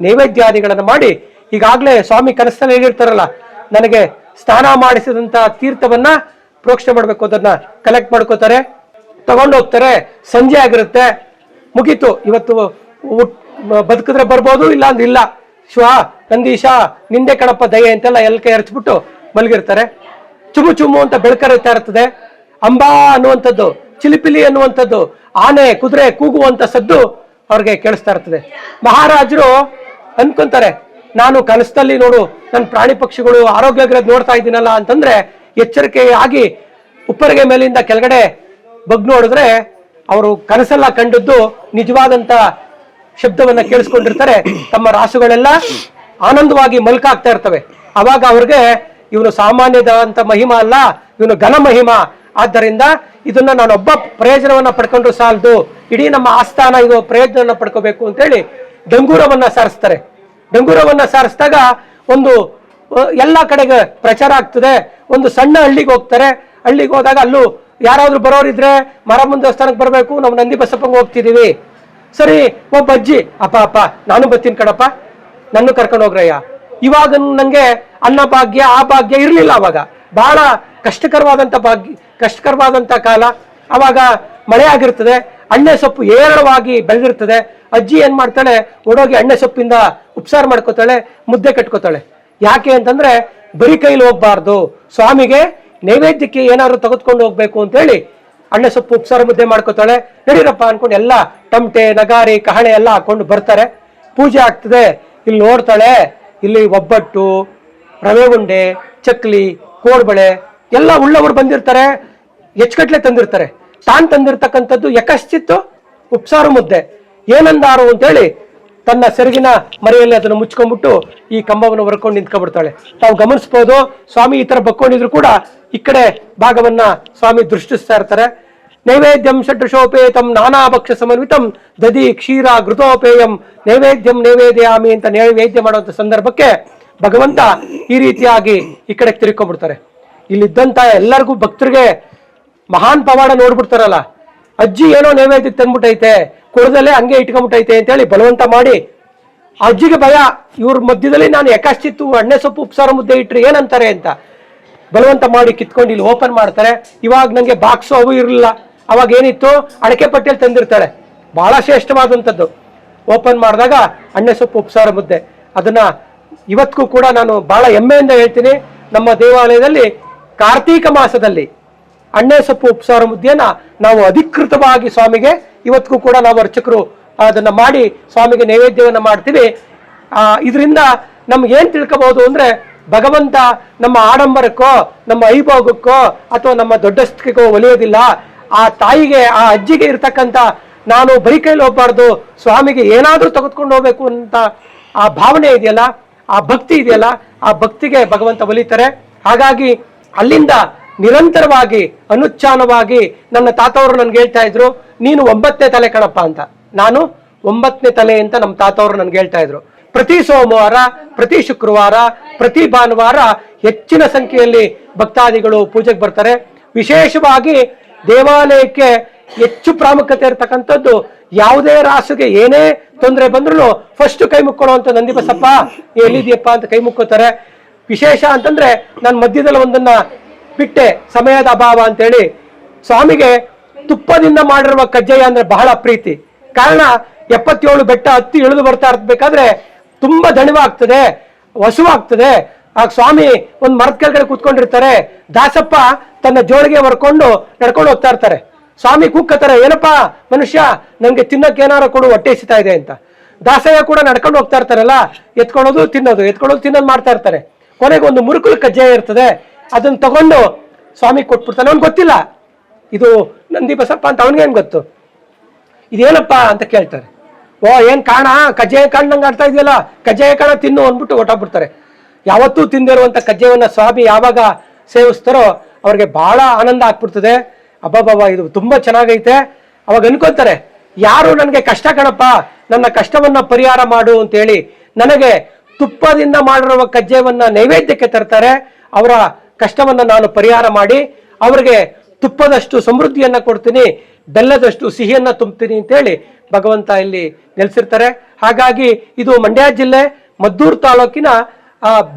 ನೈವೇದ್ಯಾದಿಗಳನ್ನು ಮಾಡಿ ಈಗಾಗಲೇ ಸ್ವಾಮಿ ಕನಸಲ್ಲಿ ಹೇಳಿರ್ತಾರಲ್ಲ, ನನಗೆ ಸ್ನಾನ ಮಾಡಿಸಿದಂಥ ತೀರ್ಥವನ್ನ ಪ್ರೋಕ್ಷಣೆ ಮಾಡಬೇಕು, ಅದನ್ನ ಕಲೆಕ್ಟ್ ಮಾಡ್ಕೋತಾರೆ, ತಗೊಂಡು ಹೋಗ್ತಾರೆ. ಸಂಜೆ ಆಗಿರುತ್ತೆ, ಮುಗೀತು, ಇವತ್ತು ಬದುಕಿದ್ರೆ ಬರ್ಬೋದು, ಇಲ್ಲ ಅಂದ್ರೆ ಇಲ್ಲ, ಶಿವ ನಂದೀಶ ನಿಂದೆ ಕಣಪ್ಪ ದಯೆ ಅಂತೆಲ್ಲ ಎಲ್ಲ ಕೈ ಹರಿಸ್ಬಿಟ್ಟು ಮಲಗಿರ್ತಾರೆ. ಚುಮು ಚುಮು ಅಂತ ಬೆಳಕರಿತಾ ಇರ್ತದೆ. ಅಂಬಾ ಅನ್ನುವಂಥದ್ದು, ಚಿಲಿಪಿಲಿ ಅನ್ನುವಂಥದ್ದು, ಆನೆ ಕುದುರೆ ಕೂಗುವಂತ ಸದ್ದು ಅವ್ರಿಗೆ ಕೇಳಿಸ್ತಾ ಇರ್ತದೆ. ಮಹಾರಾಜರು ಅನ್ಕೊಂತಾರೆ, ನಾನು ಕನಸಲ್ಲಿ ನೋಡು ನನ್ನ ಪ್ರಾಣಿ ಪಕ್ಷಿಗಳು ಆರೋಗ್ಯವಾಗಿರೋದು ನೋಡ್ತಾ ಇದ್ದೀನಲ್ಲ ಅಂತಂದ್ರೆ ಎಚ್ಚರಿಕೆ ಆಗಿ ಉಪ್ಪರಿಗೆ ಮೇಲಿಂದ ಕೆಳಗಡೆ ಬಗ್ ನೋಡಿದ್ರೆ ಅವರು ಕನಸೆಲ್ಲ ಕಂಡದ್ದು ನಿಜವಾದಂತ ಶಬ್ದವನ್ನ ಕೇಳಿಸ್ಕೊಂಡಿರ್ತಾರೆ. ತಮ್ಮ ರಾಸುಗಳೆಲ್ಲ ಆನಂದವಾಗಿ ಮಲ್ಕಾಗ್ತಾ ಇರ್ತವೆ. ಅವಾಗ ಅವ್ರಿಗೆ ಇವನು ಸಾಮಾನ್ಯದಂತ ಮಹಿಮಾ ಅಲ್ಲ, ಇವನು ಘನ ಮಹಿಮಾ, ಆದ್ದರಿಂದ ಇದನ್ನ ನಾನೊಬ್ಬ ಪ್ರಯೋಜನವನ್ನ ಪಡ್ಕೊಂಡ್ರು ಸಾಲದು, ಇಡೀ ನಮ್ಮ ಆಸ್ಥಾನ ಇದು ಪ್ರಯೋಜನ ಪಡ್ಕೋಬೇಕು ಅಂತೇಳಿ ಡಂಗೂರವನ್ನ ಸಾರಿಸ್ತಾರೆ. ಡಂಗೂರವನ್ನ ಸಾರಿಸಿದಾಗ ಒಂದು ಎಲ್ಲ ಕಡೆಗೆ ಪ್ರಚಾರ ಆಗ್ತದೆ. ಒಂದು ಸಣ್ಣ ಹಳ್ಳಿಗೆ ಹೋಗ್ತಾರೆ. ಹಳ್ಳಿಗೆ ಹೋದಾಗ ಅಲ್ಲೂ ಯಾರಾದ್ರೂ ಬರೋರಿದ್ರೆ ಮಾರಮ್ಮನ ದೇವಸ್ಥಾನಕ್ಕೆ ಬರಬೇಕು, ನಾವು ನಂದಿ ಬಸಪ್ಪಂಗೆ ಹೋಗ್ತಿದೀವಿ. ಸರಿ, ಒಬ್ಬ ಅಜ್ಜಿ, ಅಪ್ಪ ನಾನು ಬರ್ತೀನಿ ಕಣಪ್ಪ, ನನ್ನ ಕರ್ಕೊಂಡು ಹೋಗ್ರಯ್ಯ. ಇವಾಗ ನಂಗೆ ಅನ್ನ ಭಾಗ್ಯ ಆ ಭಾಗ್ಯ ಇರಲಿಲ್ಲ. ಅವಾಗ ಬಹಳ ಕಷ್ಟಕರವಾದಂತ ಕಾಲ. ಅವಾಗ ಮಳೆ ಆಗಿರ್ತದೆ, ಅಣ್ಣೆ ಸೊಪ್ಪು ಏರಳವಾಗಿ ಬೆಳೆದಿರ್ತದೆ. ಅಜ್ಜಿ ಏನ್ ಮಾಡ್ತಾಳೆ, ಓಡೋಗಿ ಅಣ್ಣೆ ಸೊಪ್ಪಿಂದ ಉಪಚಾರ ಮಾಡ್ಕೋತಾಳೆ, ಮುದ್ದೆ ಕಟ್ಕೋತಾಳೆ. ಯಾಕೆ ಅಂತಂದ್ರೆ ಬರೀ ಕೈಲಿ ಹೋಗ್ಬಾರ್ದು, ಸ್ವಾಮಿಗೆ ನೈವೇದ್ಯಕ್ಕೆ ಏನಾದ್ರು ತೆಗೆದುಕೊಂಡು ಹೋಗ್ಬೇಕು ಅಂತೇಳಿ ಅಣ್ಣೆ ಸೊಪ್ಪು ಉಪಚಾರ ಮುದ್ದೆ ಮಾಡ್ಕೋತಾಳೆ. ನಡೀರಪ್ಪ ಅನ್ಕೊಂಡು ಎಲ್ಲ ಟಮಟೆ ನಗಾರಿ ಕಹಳೆ ಎಲ್ಲ ಹಾಕೊಂಡು ಬರ್ತಾರೆ. ಪೂಜೆ ಆಗ್ತದೆ. ಇಲ್ಲಿ ನೋಡ್ತಾಳೆ, ಇಲ್ಲಿ ಒಬ್ಬಟ್ಟು, ರವೆ ಉಂಡೆ, ಚಕ್ಲಿ, ಕೋಡ್ಬಳೆ ಎಲ್ಲ ಉಳ್ಳವರು ಬಂದಿರ್ತಾರೆ, ಹೆಚ್ಚುಗಟ್ಲೆ ತಂದಿರ್ತಾರೆ. ತಾನು ತಂದಿರ್ತಕ್ಕಂಥದ್ದು ಯಕಶ್ಚಿತ್ತು ಉಪ್ಸಾರು ಮುದ್ದೆ. ಏನಂದಾರು ಅಂತೇಳಿ ತನ್ನ ಸೆರಗಿನ ಮರೆಯಲ್ಲಿ ಅದನ್ನು ಮುಚ್ಕೊಂಡ್ಬಿಟ್ಟು ಈ ಕಂಬವನ್ನು ಹೊರ್ಕೊಂಡು ನಿಂತ್ಕೊಂಡ್ಬಿಡ್ತಾಳೆ. ತಾವು ಗಮನಿಸ್ಬೋದು, ಸ್ವಾಮಿ ಈ ತರ ಬಕ್ಕೊಂಡಿದ್ರು ಕೂಡ ಈ ಕಡೆ ಭಾಗವನ್ನ ಸ್ವಾಮಿ ದೃಷ್ಟಿಸ್ತಾ ಇರ್ತಾರೆ. ನೈವೇದ್ಯಂ ಷಡ್ಶೋಪೇತಂ ನಾನಾ ಭಕ್ಷ್ಯ ಸಮನ್ವಿತಂ ದಧಿ ಕ್ಷೀರ ಘೃತೋಪೇಯಂ ನೈವೇದ್ಯಂ ನೈವೇದ್ಯಾಮಿ ಅಂತ ನೈವೇದ್ಯ ಮಾಡುವಂತ ಸಂದರ್ಭಕ್ಕೆ ಭಗವಂತ ಈ ರೀತಿಯಾಗಿ ಈ ಕಡೆ ತಿರ್ಕೊಂಡ್ಬಿಡ್ತಾರೆ. ಇಲ್ಲಿದ್ದಂತ ಎಲ್ಲರಿಗೂ ಭಕ್ತರಿಗೆ ಮಹಾನ್ ಪವಾಡ ನೋಡ್ಬಿಡ್ತಾರಲ್ಲ, ಅಜ್ಜಿ ಏನೋ ನೈವೇದ್ಯಕ್ಕೆ ತಂದ್ಬಿಟ್ಟೈತೆ, ಕೊಡದಲ್ಲೇ ಹಂಗೆ ಇಟ್ಕೊಂಡ್ಬಿಟ್ಟೈತೆ ಅಂತೇಳಿ ಬಲವಂತ ಮಾಡಿ, ಅಜ್ಜಿಗೆ ಭಯ, ಇವ್ರ ಮಧ್ಯದಲ್ಲಿ ನಾನು ಯಕಾಶ್ಚಿತ್ತು ಎಣ್ಣೆ ಸೊಪ್ಪು ಉಪ್ಸಾರ ಮುದ್ದೆ ಇಟ್ರೆ ಏನಂತಾರೆ ಅಂತ ಬಲವಂತ ಮಾಡಿ ಕಿತ್ಕೊಂಡು ಇಲ್ಲಿ ಓಪನ್ ಮಾಡ್ತಾರೆ. ಇವಾಗ ನಂಗೆ ಬಾಕ್ಸು ಅವು ಇರಲಿಲ್ಲ. ಅವಾಗ ಏನಿತ್ತು, ಅಡಕೆ ಪಟ್ಟಿಯಲ್ಲಿ ತಂದಿರ್ತಾಳೆ, ಬಹಳ ಶ್ರೇಷ್ಠವಾದಂಥದ್ದು. ಓಪನ್ ಮಾಡಿದಾಗ ಎಣ್ಣೆ ಸೊಪ್ಪು ಉಪ್ಸಾರ ಮುದ್ದೆ. ಅದನ್ನ ಇವತ್ತಿಗೂ ಕೂಡ ನಾನು ಬಹಳ ಹೆಮ್ಮೆಯಿಂದ ಹೇಳ್ತೀನಿ, ನಮ್ಮ ದೇವಾಲಯದಲ್ಲಿ ಕಾರ್ತೀಕ ಮಾಸದಲ್ಲಿ ಎಣ್ಣೆ ಸೊಪ್ಪು ಉಪ್ಸಾರ ಮುದ್ದೆಯನ್ನ ನಾವು ಅಧಿಕೃತವಾಗಿ ಸ್ವಾಮಿಗೆ ಇವತ್ತಿಗೂ ಕೂಡ ನಾವು ಅರ್ಚಕರು ಅದನ್ನ ಮಾಡಿ ಸ್ವಾಮಿಗೆ ನೈವೇದ್ಯವನ್ನ ಮಾಡ್ತೀವಿ. ಇದರಿಂದ ನಮ್ಗೆ ಏನ್ ತಿಳ್ಕೋಬಹುದು ಅಂದ್ರೆ, ಭಗವಂತ ನಮ್ಮ ಆಡಂಬರಕ್ಕೋ ನಮ್ಮ ಐಭೋಗಕ್ಕೋ ಅಥವಾ ನಮ್ಮ ದೊಡ್ಡಸ್ತಿಗೋ ಒಲಿಯೋದಿಲ್ಲ. ಆ ತಾಯಿಗೆ, ಆ ಅಜ್ಜಿಗೆ ಇರ್ತಕ್ಕಂಥ ನಾನು ಬರೀ ಕೈಲಿ ಹೋಗ್ಬಾರ್ದು, ಸ್ವಾಮಿಗೆ ಏನಾದ್ರೂ ತೆಗೆದುಕೊಂಡು ಹೋಗ್ಬೇಕು ಅಂತ ಆ ಭಾವನೆ ಇದೆಯಲ್ಲ, ಆ ಭಕ್ತಿ ಇದೆಯಲ್ಲ, ಆ ಭಕ್ತಿಗೆ ಭಗವಂತ ಒಲಿತಾರೆ. ಹಾಗಾಗಿ ಅಲ್ಲಿಂದ ನಿರಂತರವಾಗಿ ಅನುಚ್ಛಾನವಾಗಿ ನನ್ನ ತಾತವರು ನನ್ಗೆ ಹೇಳ್ತಾ ಇದ್ರು, ನೀನು 9ನೇ ತಲೆ ಕಣಪ್ಪ ಅಂತ. ನಾನು 9ನೇ ತಲೆ ಅಂತ ನಮ್ಮ ತಾತವರು ನನ್ಗೆ ಹೇಳ್ತಾ ಇದ್ರು. ಪ್ರತಿ ಸೋಮವಾರ, ಪ್ರತಿ ಶುಕ್ರವಾರ, ಪ್ರತಿ ಭಾನುವಾರ ಹೆಚ್ಚಿನ ಸಂಖ್ಯೆಯಲ್ಲಿ ಭಕ್ತಾದಿಗಳು ಪೂಜೆಗೆ ಬರ್ತಾರೆ. ವಿಶೇಷವಾಗಿ ದೇವಾಲಯಕ್ಕೆ ಹೆಚ್ಚು ಪ್ರಾಮುಖ್ಯತೆ ಇರತಕ್ಕಂಥದ್ದು, ಯಾವುದೇ ರಾಸುಗೆ ಏನೇ ತೊಂದರೆ ಬಂದ್ರು ಫಸ್ಟ್ ಕೈ ಮುಕ್ಕೊಳ್ಳುವಂತ ನಂದಿ ಬಸಪ್ಪ ಎಲ್ಲಿದ್ಯಪ್ಪ ಅಂತ ಕೈ ಮುಕ್ಕೋತಾರೆ. ವಿಶೇಷ ಅಂತಂದ್ರೆ ನಾನು ಮಧ್ಯದಲ್ಲಿ ಒಂದನ್ನ ಬಿಟ್ಟೆ, ಸಮಯದ ಅಭಾವ ಅಂತೇಳಿ. ಸ್ವಾಮಿಗೆ ತುಪ್ಪದಿಂದ ಮಾಡಿರುವ ಕಜ್ಜಾಯ ಅಂದ್ರೆ ಬಹಳ ಪ್ರೀತಿ. ಕಾರಣ 77 ಬೆಟ್ಟ ಹತ್ತಿ ಇಳಿದು ಬರ್ತಾ ಇರ್ಬೇಕಾದ್ರೆ ತುಂಬಾ ದಣಿವಾಗ್ತದೆ, ಹಸುವಾಗ್ತದೆ. ಆಗ ಸ್ವಾಮಿ ಒಂದ್ ಮರದ ಕೆಳಗಡೆ ಕೂತ್ಕೊಂಡಿರ್ತಾರೆ. ದಾಸಪ್ಪ ತನ್ನ ಜೋಳಿಗೆ ಹೊರ್ಕೊಂಡು ನಡ್ಕೊಂಡು ಹೋಗ್ತಾ ಇರ್ತಾರೆ. ಸ್ವಾಮಿ ಕೂಗ್ತಾರೆ, ಏನಪ್ಪಾ ಮನುಷ್ಯ, ನಂಗೆ ತಿನ್ನಕ್ಕೆ ಏನಾರು ಕೊಡು, ಹೊಟ್ಟೆ ಸಿಗ್ತಾ ಇದೆ ಅಂತ. ದಾಸಯ್ಯ ಕೂಡ ನಡ್ಕೊಂಡು ಹೋಗ್ತಾ ಇರ್ತಾರಲ್ಲ, ಎತ್ಕೊಳ್ಳೋದು ತಿನ್ನೋದು, ಎತ್ಕೊಳ್ಳೋದು ತಿನ್ನೋದು ಮಾಡ್ತಾ ಇರ್ತಾರೆ. ಕೊನೆಗೆ ಒಂದು ಮುರುಕುಲು ಕಜ್ಜಾಯ ಇರ್ತದೆ, ಅದನ್ನ ತಗೊಂಡು ಸ್ವಾಮಿ ಕೊಟ್ಬಿಡ್ತಾನೆ. ಅವ್ನು ಗೊತ್ತಿಲ್ಲ ಇದು ನಂದಿ ಬಸಪ್ಪ ಅಂತ ಅವನಿಗೇನು ಗೊತ್ತು, ಇದೇನಪ್ಪ ಅಂತ ಕೇಳ್ತಾರೆ. ಓ ಏನು ಕಾಣ, ಕಜ್ಜಾಯ ಕಾಣ್ದಂಗೆ ಆಡ್ತಾ ಇದೆಯಲ್ಲ, ಕಜ್ಜಾಯ ಕಾಣ ತಿನ್ನು ಅಂದ್ಬಿಟ್ಟು ಹೊಟ್ಟೋಗ್ಬಿಡ್ತಾರೆ. ಯಾವತ್ತೂ ತಿಂದಿರುವಂಥ ಕಜ್ಜಾಯವನ್ನು ಸ್ವಾಮಿ ಯಾವಾಗ ಸೇವಿಸ್ತಾರೋ ಅವ್ರಿಗೆ ಬಹಳ ಆನಂದ ಆಗ್ಬಿಡ್ತದೆ. ಅಬ್ಬಬ್ಬಬ್ಬ ಇದು ತುಂಬ ಚೆನ್ನಾಗೈತೆ. ಅವಾಗ ಅನ್ಕೊಂತಾರೆ, ಯಾರು ನನಗೆ ಕಷ್ಟ ಕಣಪ್ಪ, ನನ್ನ ಕಷ್ಟವನ್ನ ಪರಿಹಾರ ಮಾಡು ಅಂತೇಳಿ ನನಗೆ ತುಪ್ಪದಿಂದ ಮಾಡಿರುವ ಕಜ್ಜಾಯವನ್ನ ನೈವೇದ್ಯಕ್ಕೆ ತರ್ತಾರೆ. ಅವರ ಕಷ್ಟವನ್ನ ನಾನು ಪರಿಹಾರ ಮಾಡಿ ಅವರಿಗೆ ತುಪ್ಪದಷ್ಟು ಸಮೃದ್ಧಿಯನ್ನ ಕೊಡ್ತೀನಿ, ಬೆಲ್ಲದಷ್ಟು ಸಿಹಿಯನ್ನ ತುಂಬ್ತೀನಿ ಅಂತೇಳಿ ಭಗವಂತ ಇಲ್ಲಿ ನೆಲೆಸಿರ್ತಾರೆ. ಹಾಗಾಗಿ ಇದು ಮಂಡ್ಯ ಜಿಲ್ಲೆ ಮದ್ದೂರು ತಾಲೂಕಿನ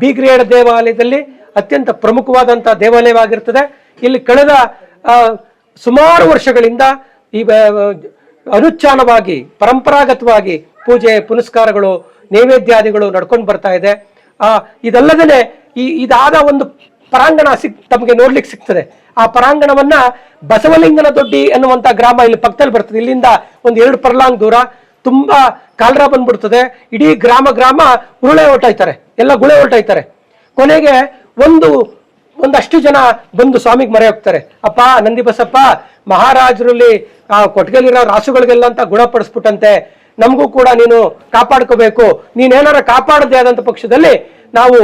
ಬೀಗ್ರೇಡ್ ದೇವಾಲಯದಲ್ಲಿ ಅತ್ಯಂತ ಪ್ರಮುಖವಾದಂತಹ ದೇವಾಲಯವಾಗಿರ್ತದೆ. ಇಲ್ಲಿ ಕಳೆದ ಸುಮಾರು ವರ್ಷಗಳಿಂದ ಈ ಅನುಚ್ಛಾನವಾಗಿ ಪರಂಪರಾಗತವಾಗಿ ಪೂಜೆ ಪುನಸ್ಕಾರಗಳು ನೈವೇದ್ಯಾದಿಗಳು ನಡ್ಕೊಂಡು ಬರ್ತಾ ಇದೆ. ಇದಲ್ಲದೇ ಇದಾದ ಒಂದು ಪರಾಂಗಣ ತಮಗೆ ನೋಡ್ಲಿಕ್ಕೆ ಸಿಗ್ತದೆ. ಆ ಪರಾಂಗಣವನ್ನ ಬಸವಲಿಂಗನ ದೊಡ್ಡಿ ಅನ್ನುವಂಥ ಗ್ರಾಮ ಇಲ್ಲಿ ಪಕ್ಕದಲ್ಲಿ ಬರ್ತದೆ. ಇಲ್ಲಿಂದ ಒಂದು 2 ಪರ್ಲಾಂಗ್ ದೂರ. ತುಂಬಾ ಕಾಲರ ಬಂದ್ಬಿಡ್ತದೆ. ಇಡೀ ಗ್ರಾಮ ಉರುಳೆ ಹೊರಟಾಯ್ತಾರೆ, ಎಲ್ಲ ಗುಳೆ ಹೊರಟಾಯ್ತಾರೆ. ಕೊನೆಗೆ ಒಂದಷ್ಟು ಜನ ಬಂದು ಸ್ವಾಮಿಗೆ ಮೊರೆ ಹೋಗ್ತಾರೆ. ಅಪ್ಪ ನಂದಿ ಬಸಪ್ಪ, ಮಹಾರಾಜರಲ್ಲಿ ಕೊಟ್ಟಿಗೆಲಿರೋ ರಾಸುಗಳಿಗೆಲ್ಲ ಅಂತ ಗುಣಪಡಿಸ್ಬಿಟ್ಟಂತೆ, ನಮಗೂ ಕೂಡ ನೀನು ಕಾಪಾಡ್ಕೋಬೇಕು. ನೀನೇನಾರ ಕಾಪಾಡದೆ ಆದಂಥ ಪಕ್ಷದಲ್ಲಿ ನಾವು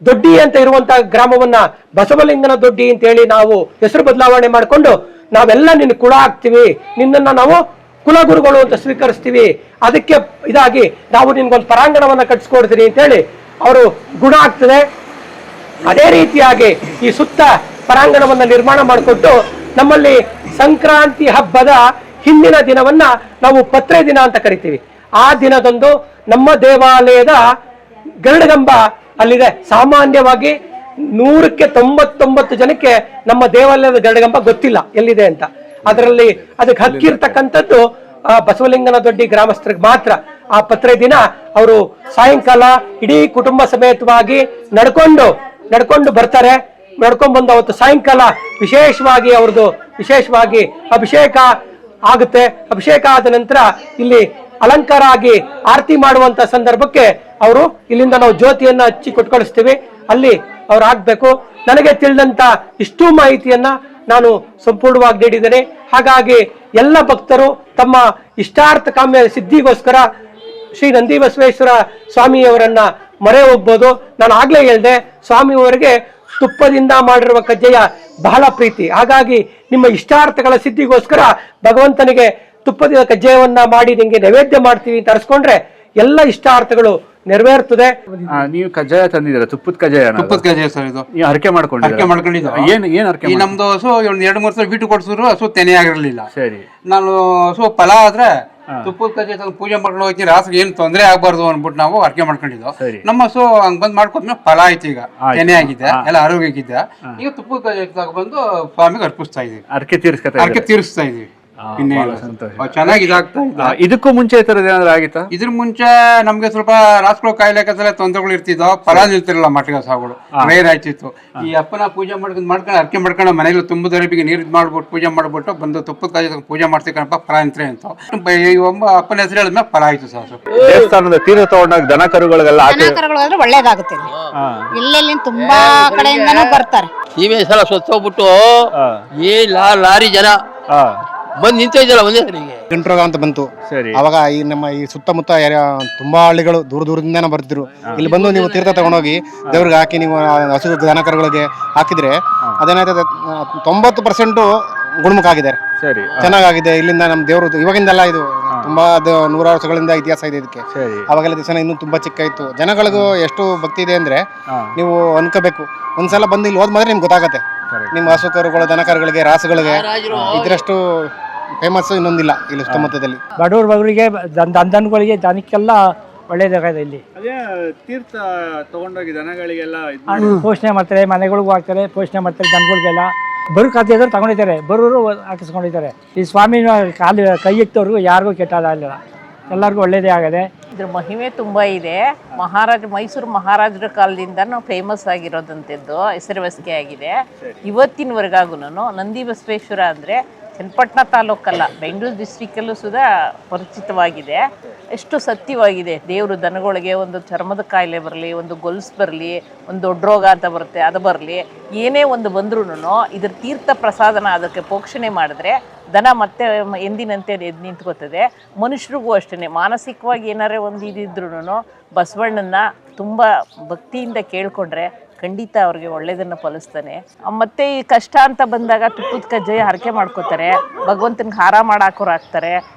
ದೊಡ್ಡಿ ಅಂತ ಇರುವಂತ ಗ್ರಾಮವನ್ನ ಬಸವಲಿಂಗನ ದೊಡ್ಡಿ ಅಂತ ಹೇಳಿ ನಾವು ಹೆಸರು ಬದಲಾವಣೆ ಮಾಡಿಕೊಂಡು ನಾವೆಲ್ಲ ನಿನ್ನ ಕುಳ ಆಗ್ತೀವಿ, ನಿನ್ನನ್ನು ನಾವು ಕುಲಗುರುಗಳು ಅಂತ ಸ್ವೀಕರಿಸ್ತೀವಿ. ಅದಕ್ಕೆ ಇದಾಗಿ ನಾವು ನಿನ್ಗೊಂದು ಪರಾಂಗಣವನ್ನ ಕಟ್ಸ್ಕೊಡ್ತೀವಿ ಅಂತೇಳಿ ಅವರು ಗುಣ ಆಗ್ತದೆ. ಅದೇ ರೀತಿಯಾಗಿ ಈ ಸುತ್ತ ಪರಾಂಗಣವನ್ನ ನಿರ್ಮಾಣ ಮಾಡಿಕೊಟ್ಟು ನಮ್ಮಲ್ಲಿ ಸಂಕ್ರಾಂತಿ ಹಬ್ಬದ ಹಿಂದಿನ ದಿನವನ್ನ ನಾವು ಪತ್ರೆ ದಿನ ಅಂತ ಕರಿತೀವಿ. ಆ ದಿನದಂದು ನಮ್ಮ ದೇವಾಲಯದ ಗರುಡಗಂಬ ಅಲ್ಲಿದೆ. ಸಾಮಾನ್ಯವಾಗಿ 100ಕ್ಕೆ 99 ಜನಕ್ಕೆ ನಮ್ಮ ದೇವಾಲಯದ ಗರುಡಗಂಬ ಗೊತ್ತಿಲ್ಲ ಎಲ್ಲಿದೆ ಅಂತ. ಅದರಲ್ಲಿ ಅದಕ್ಕೆ ಹಕ್ಕಿರ್ತಕ್ಕಂಥದ್ದು ಬಸವಲಿಂಗನ ದೊಡ್ಡಿ ಗ್ರಾಮಸ್ಥರಿಗೆ ಮಾತ್ರ. ಆ ಪತ್ರೆ ದಿನ ಅವರು ಸಾಯಂಕಾಲ ಇಡೀ ಕುಟುಂಬ ಸಮೇತವಾಗಿ ನಡ್ಕೊಂಡು ಬರ್ತಾರೆ. ನಡ್ಕೊಂಡು ಬಂದು ಅವತ್ತು ಸಾಯಂಕಾಲ ವಿಶೇಷವಾಗಿ ಅಭಿಷೇಕ ಆಗುತ್ತೆ. ಅಭಿಷೇಕ ಆದ ನಂತರ ಇಲ್ಲಿ ಅಲಂಕಾರ ಆಗಿ ಆರತಿ ಮಾಡುವಂತ ಸಂದರ್ಭಕ್ಕೆ ಅವರು ಇಲ್ಲಿಂದ ನಾವು ಜ್ಯೋತಿಯನ್ನ ಹಚ್ಚಿ ಕೊಟ್ಟು ಕಳಿಸ್ತೀವಿ. ಅಲ್ಲಿ ಅವ್ರು ಆಗ್ಬೇಕು. ನನಗೆ ತಿಳಿದಂತ ಇಷ್ಟೂ ಮಾಹಿತಿಯನ್ನ ನಾನು ಸಂಪೂರ್ಣವಾಗಿ ನೀಡಿದ್ದೇನೆ. ಹಾಗಾಗಿ ಎಲ್ಲ ಭಕ್ತರು ತಮ್ಮ ಇಷ್ಟಾರ್ಥ ಕಾಮ್ಯ ಸಿದ್ಧಿಗೋಸ್ಕರ ಶ್ರೀ ನಂದಿ ಬಸವೇಶ್ವರ ಸ್ವಾಮಿಯವರನ್ನ ಮೊರೆ ಹೋಗ್ಬೋದು. ನಾನು ಆಗ್ಲೇ ಹೇಳಿದೆ, ಸ್ವಾಮಿಯವರಿಗೆ ತುಪ್ಪದಿಂದ ಮಾಡಿರುವ ಕಜ್ಜಾಯ ಬಹಳ ಪ್ರೀತಿ. ಹಾಗಾಗಿ ನಿಮ್ಮ ಇಷ್ಟಾರ್ಥಗಳ ಸಿದ್ಧಿಗೋಸ್ಕರ ಭಗವಂತನಿಗೆ ತುಪ್ಪದ ಕಜ್ಜಾಯವನ್ನ ಮಾಡಿ ನಿಮಗೆ ನೈವೇದ್ಯ ಮಾಡ್ತೀವಿ ಅಂತ ಅರ್ಸ್ಕೊಂಡ್ರೆ ಎಲ್ಲ ಇಷ್ಟಾರ್ಥಗಳು ನೆರವೇರ್ತದೆ. ನೀವು ಕಜ್ಜಾಯ ತಂದಿದ್ದೀರ, ತುಪ್ಪದ ಕಜ್ಜಾಯ ಸರ್. ಇದು ನೀವು ಹರಕೆ ಮಾಡ್ಕೊಂಡಿದ್ದು ಏನ್ ಹರಕೆ? ನಮ್ದು ಹಸು 2-3 ಸಲ ಬಿಟ್ಟು ಕೊಡ್ಸಿದ್ರು, ಹಸು ತೆನೆ ಆಗಿರ್ಲಿಲ್ಲ. ಸರಿ, ನಾನು ಹಸು ಫಲ ಆದ್ರೆ ತುಪ್ಪದ ಕಜ್ಜಾಯ ತಂದು ಪೂಜೆ ಮಾಡ್ಕೊಂಡು ಹೋಗ್ತೀನಿ, ರಾಸಿಗೆ ಏನು ತೊಂದರೆ ಆಗ್ಬಾರ್ದು ಅನ್ಬಿಟ್ಟು ನಾವು ಹರಕೆ ಮಾಡ್ಕೊಂಡಿದ್ದು. ನಮ್ಮ ಹಸು ಹಂಗ್ ಬಂದ್ ಮಾಡ್ಕೊಂಡ್ಮೇಲೆ ಫಲ ಆಯ್ತು. ಈಗ ತೆನೆ ಆಗಿದೆ, ಎಲ್ಲ ಆರೋಗ್ಯಕ್ಕಿದ್ದೆ. ಈಗ ತುಪ್ಪದ ಕಜ್ಜಾಯ ತಗೊಂಡ್ಬಂದು ಸ್ವಾಮಿಗೆ ಅರ್ಪಿಸ್ತಾ ಇದೀವಿ, ಹರಕೆ ತೀರಿಸ್ತಾ ಇದೀವಿ. ಚೆನ್ನಾಗಿ ಇದಾಗ್ತಾ ಇದೆ. ಇದಕ್ಕೂ ಮುಂಚೆ ಈ ತರದ್ ಏನಾದ್ರು ಆಗಿತ್ತಾ? ಇದ್ರ ಮುಂಚೆ ನಮ್ಗೆ ಸ್ವಲ್ಪ ರಾಸುಗಳು ಕಾಯಿಲೆ ತೊಂದರೆಗಳು ಇರ್ತಿದ್ವು. ಫಲ ನಿಲ್ತಿರಲ್ಲ, ಮಟ್ಟಿಗೆ ಸಾಗುಗಳು ರೇರ್ ಆಯ್ತಿತ್ತು. ಈ ಅಪ್ಪನ ಪೂಜೆ ಮಾಡ್ಕೊಂಡು ಹರಕೆ ಮಾಡ್ಕೊಂಡು ಮನೇಲಿ ತುಂಬ ದರಿಬಿಗೆ ನೀರು ಮಾಡ್ಬಿಟ್ಟು ಪೂಜೆ ಮಾಡ್ಬಿಟ್ಟು ಬಂದು ತುಪ್ಪದ ಕಾಯಿ ಪೂಜೆ ಮಾಡ್ತೀಕನಪ್ಪ ಫಲ ನಿಂತ್ರೆ ಅಂತ ಅಪ್ಪನ ಹೆಸರು ಹೇಳಿದ್ಮೇಲೆ ಫಲ ಆಯ್ತು ಸರ್. ದೇವಸ್ಥಾನದ ತೀರ್ಥ ತಗೊಂಡಾಗ ದನ ಕರುಗಳಿಗೆಲ್ಲ ಒಳ್ಳೇದಾಗುತ್ತೆ. ಇಲ್ಲೆಲ್ಲಿ ತುಂಬಾ ಕಡೆಯಿಂದನೂ ಬರ್ತಾರೆ. ಈ ಸಲ ಸ್ವತ್ತೋಗ್ಬಿಟ್ಟು ಲಾರಿ ಜನ ಬಂದು ನಿಂತಿದ್ದಲ್ಲ ಒಂದೇ ಸರಿಗೆ ಗಂಟ್ರೋಗ ಅಂತ ಬಂತು. ಅವಾಗ ನಮ್ಮ ಈ ಸುತ್ತಮುತ್ತ ತುಂಬಾ ಹಳ್ಳಿಗಳು ದೂರದಿಂದನೇ ಬರ್ತಿದ್ರು. ಇಲ್ಲಿ ಬಂದು ನೀವು ತೀರ್ಥ ತಗೊಂಡೋಗಿ ದೇವ್ರಿಗೆ ಹಾಕಿ ನೀವು ಹಸು ದನ ಕರುಗಳಿಗೆ ಹಾಕಿದ್ರೆ ಅದೇನಾಯ್ತದೆ 90% ಗುಣಮುಖ ಆಗಿದ್ದಾರೆ. ಚೆನ್ನಾಗಿದೆ. ಇಲ್ಲಿಂದ ನಮ್ಮ ದೇವರು ಇವಾಗಿಂದಲ್ಲ, ಇದು ತುಂಬಾ 100 ವರ್ಷಗಳಿಂದ ಇತಿಹಾಸ ಇದೆ ಇದಕ್ಕೆ. ಅವಾಗೆಲ್ಲ ದಿವಸ ಇನ್ನೂ ತುಂಬಾ ಚಿಕ್ಕ ಇತ್ತು. ಜನಗಳಿಗೂ ಎಷ್ಟು ಭಕ್ತಿ ಇದೆ ಅಂದ್ರೆ ನೀವು ಅನ್ಕೋಬೇಕು. ಒಂದ್ಸಲ ಬಂದು ಇಲ್ಲಿ ಹೋದ್ಮಾದ್ರೆ ನಿಮ್ಗೆ ಗೊತ್ತಾಗತ್ತೆ. ನಿಮ್ಮ ಹಸು ಕರುಗಳು ದನ ಕರುಗಳಿಗೆ ರಾಸುಗಳಿಗೆ ಇದರಷ್ಟು ಫೇಮಸ್ ಇನ್ನೊಂದಿಲ್ಲ ಇಲ್ಲಿ ಸುತ್ತಮುತ್ತದಲ್ಲಿ. ಬಡವರಿಗೆ ದನಗಳಿಗೆ ದನಕ್ಕೆಲ್ಲ ಒಳ್ಳೇದಾಗಿದೆ. ಇಲ್ಲಿ ತೀರ್ಥ ತಗೊಂಡೋಗಿ ದನಗಳಿಗೆಲ್ಲ ಪೋಷಣೆ ಮಾಡ್ತಾರೆ, ಮನೆಗಳಿಗೂ ಹಾಕ್ತಾರೆ, ಪೋಷಣೆ ಮಾಡ್ತಾರೆ. ದನಗಳಿಗೆಲ್ಲ ಬರು ಖಾತೆ ಇದ್ರೆ ತಗೊಂಡಿದ್ದಾರೆ, ಬರೋರು ಹಾಕಿಸ್ಕೊಂಡಿದ್ದಾರೆ. ಈ ಸ್ವಾಮಿ ಕೈ ಎತ್ತವ್ರಿಗೂ ಯಾರಿಗೂ ಕೆಟ್ಟದಾಗಲಿಲ್ಲ, ಎಲ್ಲರಿಗೂ ಒಳ್ಳೇದೇ ಆಗಿದೆ. ಇದ್ರ ಮಹಿಮೆ ತುಂಬ ಇದೆ. ಮೈಸೂರು ಮಹಾರಾಜರ ಕಾಲದಿಂದನೂ ಫೇಮಸ್ ಆಗಿರೋದಂಥದ್ದು ಹೆಸರುವಾಸಿ ಆಗಿದೆ. ಇವತ್ತಿನವರೆಗಾಗೂ ನಂದಿ ಬಸವೇಶ್ವರ ಅಂದರೆ ಚನ್ನಪಟ್ಟಣ ತಾಲೂಕಲ್ಲ, ಬೆಂಗಳೂರು ಡಿಸ್ಟ್ರಿಕ್ಕಲ್ಲೂ ಸುಧಾ ಪರಿಚಿತವಾಗಿದೆ. ಎಷ್ಟು ಸತ್ಯವಾಗಿದೆ. ದೇವರು ದನಗಳಿಗೆ ಒಂದು ಚರ್ಮದ ಕಾಯಿಲೆ ಬರಲಿ, ಒಂದು ಗೊಲ್ಸು ಬರಲಿ, ಒಂದು ದೊಡ್ಡ ರೋಗ ಅಂತ ಬರುತ್ತೆ ಅದು ಬರಲಿ, ಏನೇ ಒಂದು ಬಂದ್ರೂ ಇದ್ರ ತೀರ್ಥ ಪ್ರಸಾದನ ಅದಕ್ಕೆ ಪೋಷಣೆ ಮಾಡಿದ್ರೆ ದನ ಮತ್ತೆ ಎಂದಿನಂತೆ ಎದ್ದು ನಿಂತ್ಕೋತದೆ. ಮನುಷ್ಯರಿಗೂ ಅಷ್ಟೇ, ಮಾನಸಿಕವಾಗಿ ಏನಾರೇ ಒಂದು ಇದಿದ್ರೂ ಬಸವಣ್ಣನ ತುಂಬ ಭಕ್ತಿಯಿಂದ ಕೇಳ್ಕೊಂಡ್ರೆ ಖಂಡಿತ ಅವ್ರಿಗೆ ಒಳ್ಳೇದನ್ನು ಫಲಿಸ್ತಾನೆ. ಮತ್ತು ಈ ಕಷ್ಟ ಅಂತ ಬಂದಾಗ ತುಪ್ಪದ ಕಜ್ಜಾಯ ಹರಕೆ ಮಾಡ್ಕೋತಾರೆ, ಭಗವಂತನಿಗೆ ಹಾರ ಮಾಡಾಕೋರು ಹಾಕ್ತಾರೆ,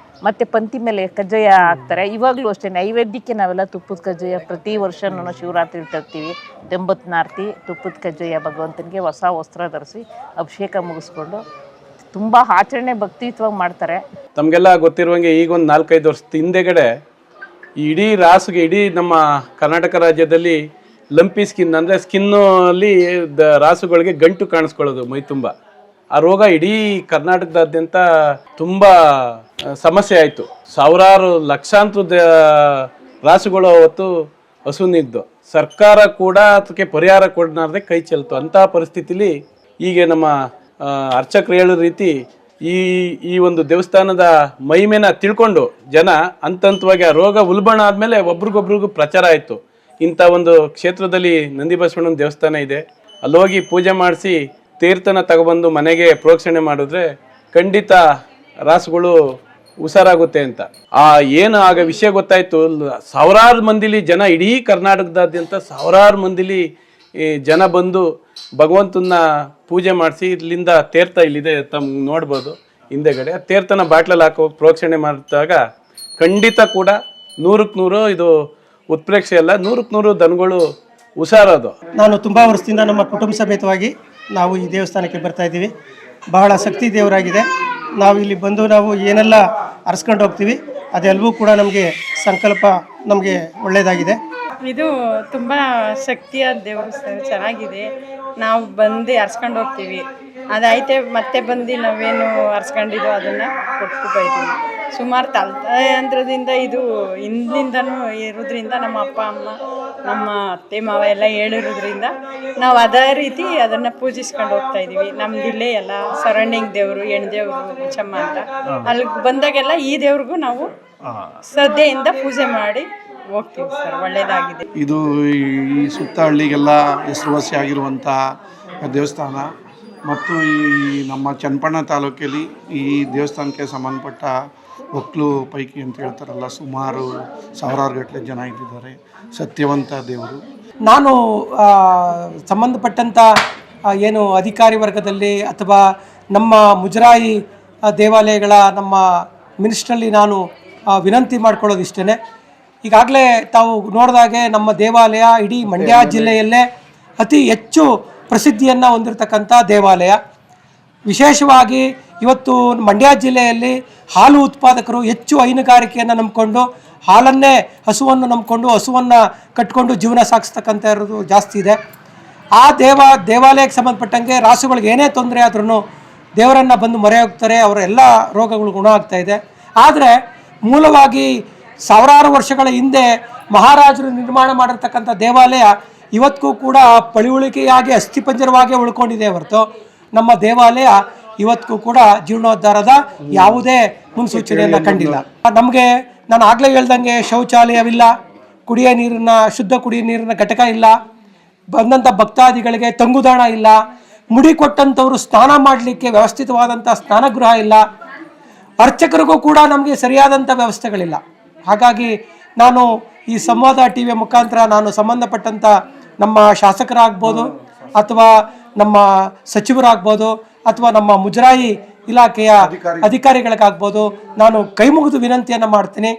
ಮತ್ತು ಪಂಕ್ತಿ ಮೇಲೆ ಕಜ್ಜಾಯ ಹಾಕ್ತಾರೆ. ಇವಾಗಲೂ ಅಷ್ಟೇ ನೈವೇದ್ಯಕ್ಕೆ ನಾವೆಲ್ಲ ತುಪ್ಪದ ಕಜ್ಜಾಯ ಪ್ರತಿ ವರ್ಷ ಶಿವರಾತ್ರಿ ತರ್ತೀವಿ. 80 ಆರತಿ ತುಪ್ಪದ ಕಜ್ಜಾಯ ಭಗವಂತನಿಗೆ ಹೊಸ ವಸ್ತ್ರ ಧರಿಸಿ ಅಭಿಷೇಕ ಮುಗಿಸ್ಕೊಂಡು ತುಂಬ ಆಚರಣೆ ಭಕ್ತಿಯುತವಾಗಿ ಮಾಡ್ತಾರೆ. ತಮಗೆಲ್ಲ ಗೊತ್ತಿರುವಂಗೆ ಈಗ ಒಂದು 4-5 ವರ್ಷದ ಹಿಂದೆಗಡೆ ಇಡೀ ರಾಸುಗೆ, ಇಡೀ ನಮ್ಮ ಕರ್ನಾಟಕ ರಾಜ್ಯದಲ್ಲಿ ಲಂಪಿ ಸ್ಕಿನ್ ಅಂದರೆ ಸ್ಕಿನ್ನಲ್ಲಿ ರಾಸುಗಳಿಗೆ ಗಂಟು ಕಾಣಿಸ್ಕೊಳ್ಳೋದು ಮೈ ತುಂಬ. ಆ ರೋಗ ಇಡೀ ಕರ್ನಾಟಕದಾದ್ಯಂತ ತುಂಬ ಸಮಸ್ಯೆ ಆಯಿತು. ಸಾವಿರಾರು ಲಕ್ಷಾಂತರ ರಾಸುಗಳು ಅವತ್ತು ಹಸುನಿದ್ದು, ಸರ್ಕಾರ ಕೂಡ ಅದಕ್ಕೆ ಪರಿಹಾರ ಕೊಡಲಾರದೆ ಕೈ ಚೆಲ್ತು. ಅಂತಹ ಪರಿಸ್ಥಿತಿಲಿ ಈಗ ನಮ್ಮ ಅರ್ಚಕರು ಹೇಳೋ ರೀತಿ ಈ ಒಂದು ದೇವಸ್ಥಾನದ ಮಹಿಮೆನ ತಿಳ್ಕೊಂಡು ಜನ ಹಂತವಾಗಿ ಆ ರೋಗ ಉಲ್ಬಣ ಆದಮೇಲೆ ಒಬ್ರಿಗೊಬ್ರಿಗೂ ಪ್ರಚಾರ ಆಯಿತು. ಇಂಥ ಒಂದು ಕ್ಷೇತ್ರದಲ್ಲಿ ನಂದಿ ಬಸವಣ್ಣನ ದೇವಸ್ಥಾನ ಇದೆ, ಅಲ್ಲೋಗಿ ಪೂಜೆ ಮಾಡಿಸಿ ತೀರ್ಥನ ತಗೊಬಂದು ಮನೆಗೆ ಪ್ರೋಕ್ಷಣೆ ಮಾಡಿದ್ರೆ ಖಂಡಿತ ರಾಸುಗಳು ಹುಷಾರಾಗುತ್ತೆ ಅಂತ. ಏನು ಆಗ ವಿಷಯ ಗೊತ್ತಾಯಿತು. ಸಾವಿರಾರು ಮಂದಿಲಿ ಜನ, ಇಡೀ ಕರ್ನಾಟಕದಾದ್ಯಂತ ಸಾವಿರಾರು ಮಂದಿಲಿ ಜನ ಬಂದು ಭಗವಂತನ ಪೂಜೆ ಮಾಡಿಸಿ, ಇಲ್ಲಿಂದ ತೀರ್ಥ ಇಲ್ಲಿದೆ ತಮ್ಮ ನೋಡ್ಬೋದು ಹಿಂದೆಗಡೆ. ತೀರ್ಥನ ಬಾಟ್ಲಲ್ಲಿ ಹಾಕೋ ಪ್ರೋಕ್ಷಣೆ ಮಾಡಿದಾಗ ಖಂಡಿತ ಕೂಡ 100ಕ್ಕೆ 100 ಇದು ಉತ್ಪ್ರೇಕ್ಷೆ ಅಲ್ಲ, 100ಕ್ಕೆ 100 ದನಗಳು ಹುಷಾರೋದು. ನಾನು ತುಂಬ ವರ್ಷದಿಂದ ನಮ್ಮ ಕುಟುಂಬ ಸಮೇತವಾಗಿ ನಾವು ಈ ದೇವಸ್ಥಾನಕ್ಕೆ ಬರ್ತಾ ಇದ್ದೀವಿ. ಬಹಳ ಶಕ್ತಿ ದೇವರಾಗಿದೆ. ನಾವು ಇಲ್ಲಿ ಬಂದು ನಾವು ಏನೆಲ್ಲ ಅರ್ಸ್ಕೊಂಡು ಹೋಗ್ತೀವಿ ಅದೆಲ್ಲವೂ ಕೂಡ ನಮಗೆ ಸಂಕಲ್ಪ ನಮಗೆ ಒಳ್ಳೆಯದಾಗಿದೆ. ಇದು ತುಂಬ ಶಕ್ತಿಯ ದೇವರು ಸರ್, ಚೆನ್ನಾಗಿದೆ. ನಾವು ಬಂದು ಅರ್ಸ್ಕೊಂಡು ಹೋಗ್ತೀವಿ, ಅದಾಯ್ತೆ ಮತ್ತೆ ಬಂದು ನಾವೇನು ಅರ್ಸ್ಕೊಂಡಿದ್ದೋ ಅದನ್ನು ಕೊಟ್ಟು ಬೈತೀವಿ. ಸುಮಾರು ತಲೆಯಂತ್ರದಿಂದ ಇದು ಹಿಂದಿಂದನೂ ಇರೋದ್ರಿಂದ ನಮ್ಮ ಅಪ್ಪ ಅಮ್ಮ ನಮ್ಮ ಅತ್ತೆ ಮಾವ ಎಲ್ಲ ಹೇಳಿರೋದ್ರಿಂದ ನಾವು ಅದೇ ರೀತಿ ಅದನ್ನು ಪೂಜಿಸ್ಕೊಂಡು ಹೋಗ್ತಾ ಇದ್ದೀವಿ. ನಮ್ದು ಇಲ್ಲೇ ಎಲ್ಲ ಸರೌಂಡಿಂಗ್ ದೇವರು, ಹೆಣ್ದೇವರು ಮುಚ್ಚಮ್ಮ ಅಂತ, ಅಲ್ಲಿಗೆ ಬಂದಾಗೆಲ್ಲ ಈ ದೇವ್ರಿಗೂ ನಾವು ಶ್ರದ್ಧೆಯಿಂದ ಪೂಜೆ ಮಾಡಿ ಹೋಗ್ತೀವಿ ಸರ್. ಒಳ್ಳೆಯದಾಗಿದೆ. ಇದು ಈ ಸುತ್ತ ಹಳ್ಳಿಗೆಲ್ಲ ಹೆಸರುವಾಸಿ ಆಗಿರುವಂಥ ದೇವಸ್ಥಾನ ಮತ್ತು ಈ ನಮ್ಮ ಚನ್ನಪಟ್ಟಣ ತಾಲೂಕಲ್ಲಿ ಈ ದೇವಸ್ಥಾನಕ್ಕೆ ಸಂಬಂಧಪಟ್ಟ ಒಕ್ಕಲು ಪೈಕಿ ಅಂತ ಹೇಳ್ತಾರಲ್ಲ, ಸುಮಾರು ಸಾವಿರಾರು ಗಟ್ಟಲೆ ಜನ ಇದ್ದಿದ್ದಾರೆ. ಸತ್ಯವಂತ ದೇವರು. ನಾನು ಸಂಬಂಧಪಟ್ಟಂಥ ಏನು ಅಧಿಕಾರಿ ವರ್ಗದಲ್ಲಿ ಅಥವಾ ನಮ್ಮ ಮುಜರಾಯಿ ದೇವಾಲಯಗಳ ನಮ್ಮ ಮಿನಿಸ್ಟ್ರಲ್ಲಿ ನಾನು ವಿನಂತಿ ಮಾಡ್ಕೊಳ್ಳೋದು ಇಷ್ಟೇ. ಈಗಾಗಲೇ ತಾವು ನೋಡಿದಾಗೆ ನಮ್ಮ ದೇವಾಲಯ ಇಡೀ ಮಂಡ್ಯ ಜಿಲ್ಲೆಯಲ್ಲೇ ಅತಿ ಹೆಚ್ಚು ಪ್ರಸಿದ್ಧಿಯನ್ನು ಹೊಂದಿರತಕ್ಕಂಥ ದೇವಾಲಯ. ವಿಶೇಷವಾಗಿ ಇವತ್ತು ಮಂಡ್ಯ ಜಿಲ್ಲೆಯಲ್ಲಿ ಹಾಲು ಉತ್ಪಾದಕರು ಹೆಚ್ಚು ಹೈನುಗಾರಿಕೆಯನ್ನು ನಂಬಿಕೊಂಡು ಹಾಲನ್ನೇ ಹಸುವನ್ನು ನಂಬಿಕೊಂಡು ಹಸುವನ್ನು ಕಟ್ಕೊಂಡು ಜೀವನ ಸಾಗಿಸ್ತಕ್ಕಂಥ ಇರೋದು ಜಾಸ್ತಿ ಇದೆ. ಆ ದೇವಾಲಯಕ್ಕೆ ಸಂಬಂಧಪಟ್ಟಂಗೆ ರಾಸುಗಳಿಗೆ ಏನೇ ತೊಂದರೆ ಆದ್ರೂ ದೇವರನ್ನು ಬಂದು ಮೊರೆ ಹೋಗ್ತಾರೆ, ಅವರ ಎಲ್ಲ ರೋಗಗಳು ಗುಣ ಆಗ್ತಾ ಇದೆ. ಆದರೆ ಮೂಲವಾಗಿ ಸಾವಿರಾರು ವರ್ಷಗಳ ಹಿಂದೆ ಮಹಾರಾಜರು ನಿರ್ಮಾಣ ಮಾಡಿರ್ತಕ್ಕಂಥ ದೇವಾಲಯ ಇವತ್ತಿಗೂ ಕೂಡ ಪಳಿಯುಳಿಕೆಯಾಗಿ ಅಸ್ಥಿಪಂಜರವಾಗಿ ಉಳ್ಕೊಂಡಿದೆ ಹೊರತು ನಮ್ಮ ದೇವಾಲಯ ಇವತ್ತಿಗೂ ಕೂಡ ಜೀರ್ಣೋದ್ಧಾರದ ಯಾವುದೇ ಮುನ್ಸೂಚನೆಯನ್ನು ಕಂಡಿಲ್ಲ. ನಮಗೆ ನಾನು ಆಗಲೇ ಹೇಳ್ದಂಗೆ ಶೌಚಾಲಯವಿಲ್ಲ, ಶುದ್ಧ ಕುಡಿಯ ನೀರಿನ ಘಟಕ ಇಲ್ಲ, ಬಂದಂಥ ಭಕ್ತಾದಿಗಳಿಗೆ ತಂಗುದಾಣ ಇಲ್ಲ, ಮುಡಿ ಕೊಟ್ಟಂಥವ್ರು ಸ್ನಾನ ಮಾಡಲಿಕ್ಕೆ ವ್ಯವಸ್ಥಿತವಾದಂಥ ಸ್ನಾನಗೃಹ ಇಲ್ಲ, ಅರ್ಚಕರಿಗೂ ಕೂಡ ನಮಗೆ ಸರಿಯಾದಂಥ ವ್ಯವಸ್ಥೆಗಳಿಲ್ಲ. ಹಾಗಾಗಿ ನಾನು ಈ ಸಂವಾದ ಟಿವಿಯ ಮುಖಾಂತರ ನಾನು ಸಂಬಂಧಪಟ್ಟಂಥ ನಮ್ಮ ಶಾಸಕರಾಗ್ಬೋದು ಅಥವಾ ನಮ್ಮ ಸಚಿವರಾಗ್ಬೋದು ಅಥವಾ ನಮ್ಮ ಮುಜರಾಯಿ ಇಲಾಖೆಯ ಅಧಿಕಾರಿಗಳಿಗಾಗ್ಬೋದು ನಾನು ಕೈ ಮುಗಿದು ವಿನಂತಿಯನ್ನು ಮಾಡ್ತೀನಿ.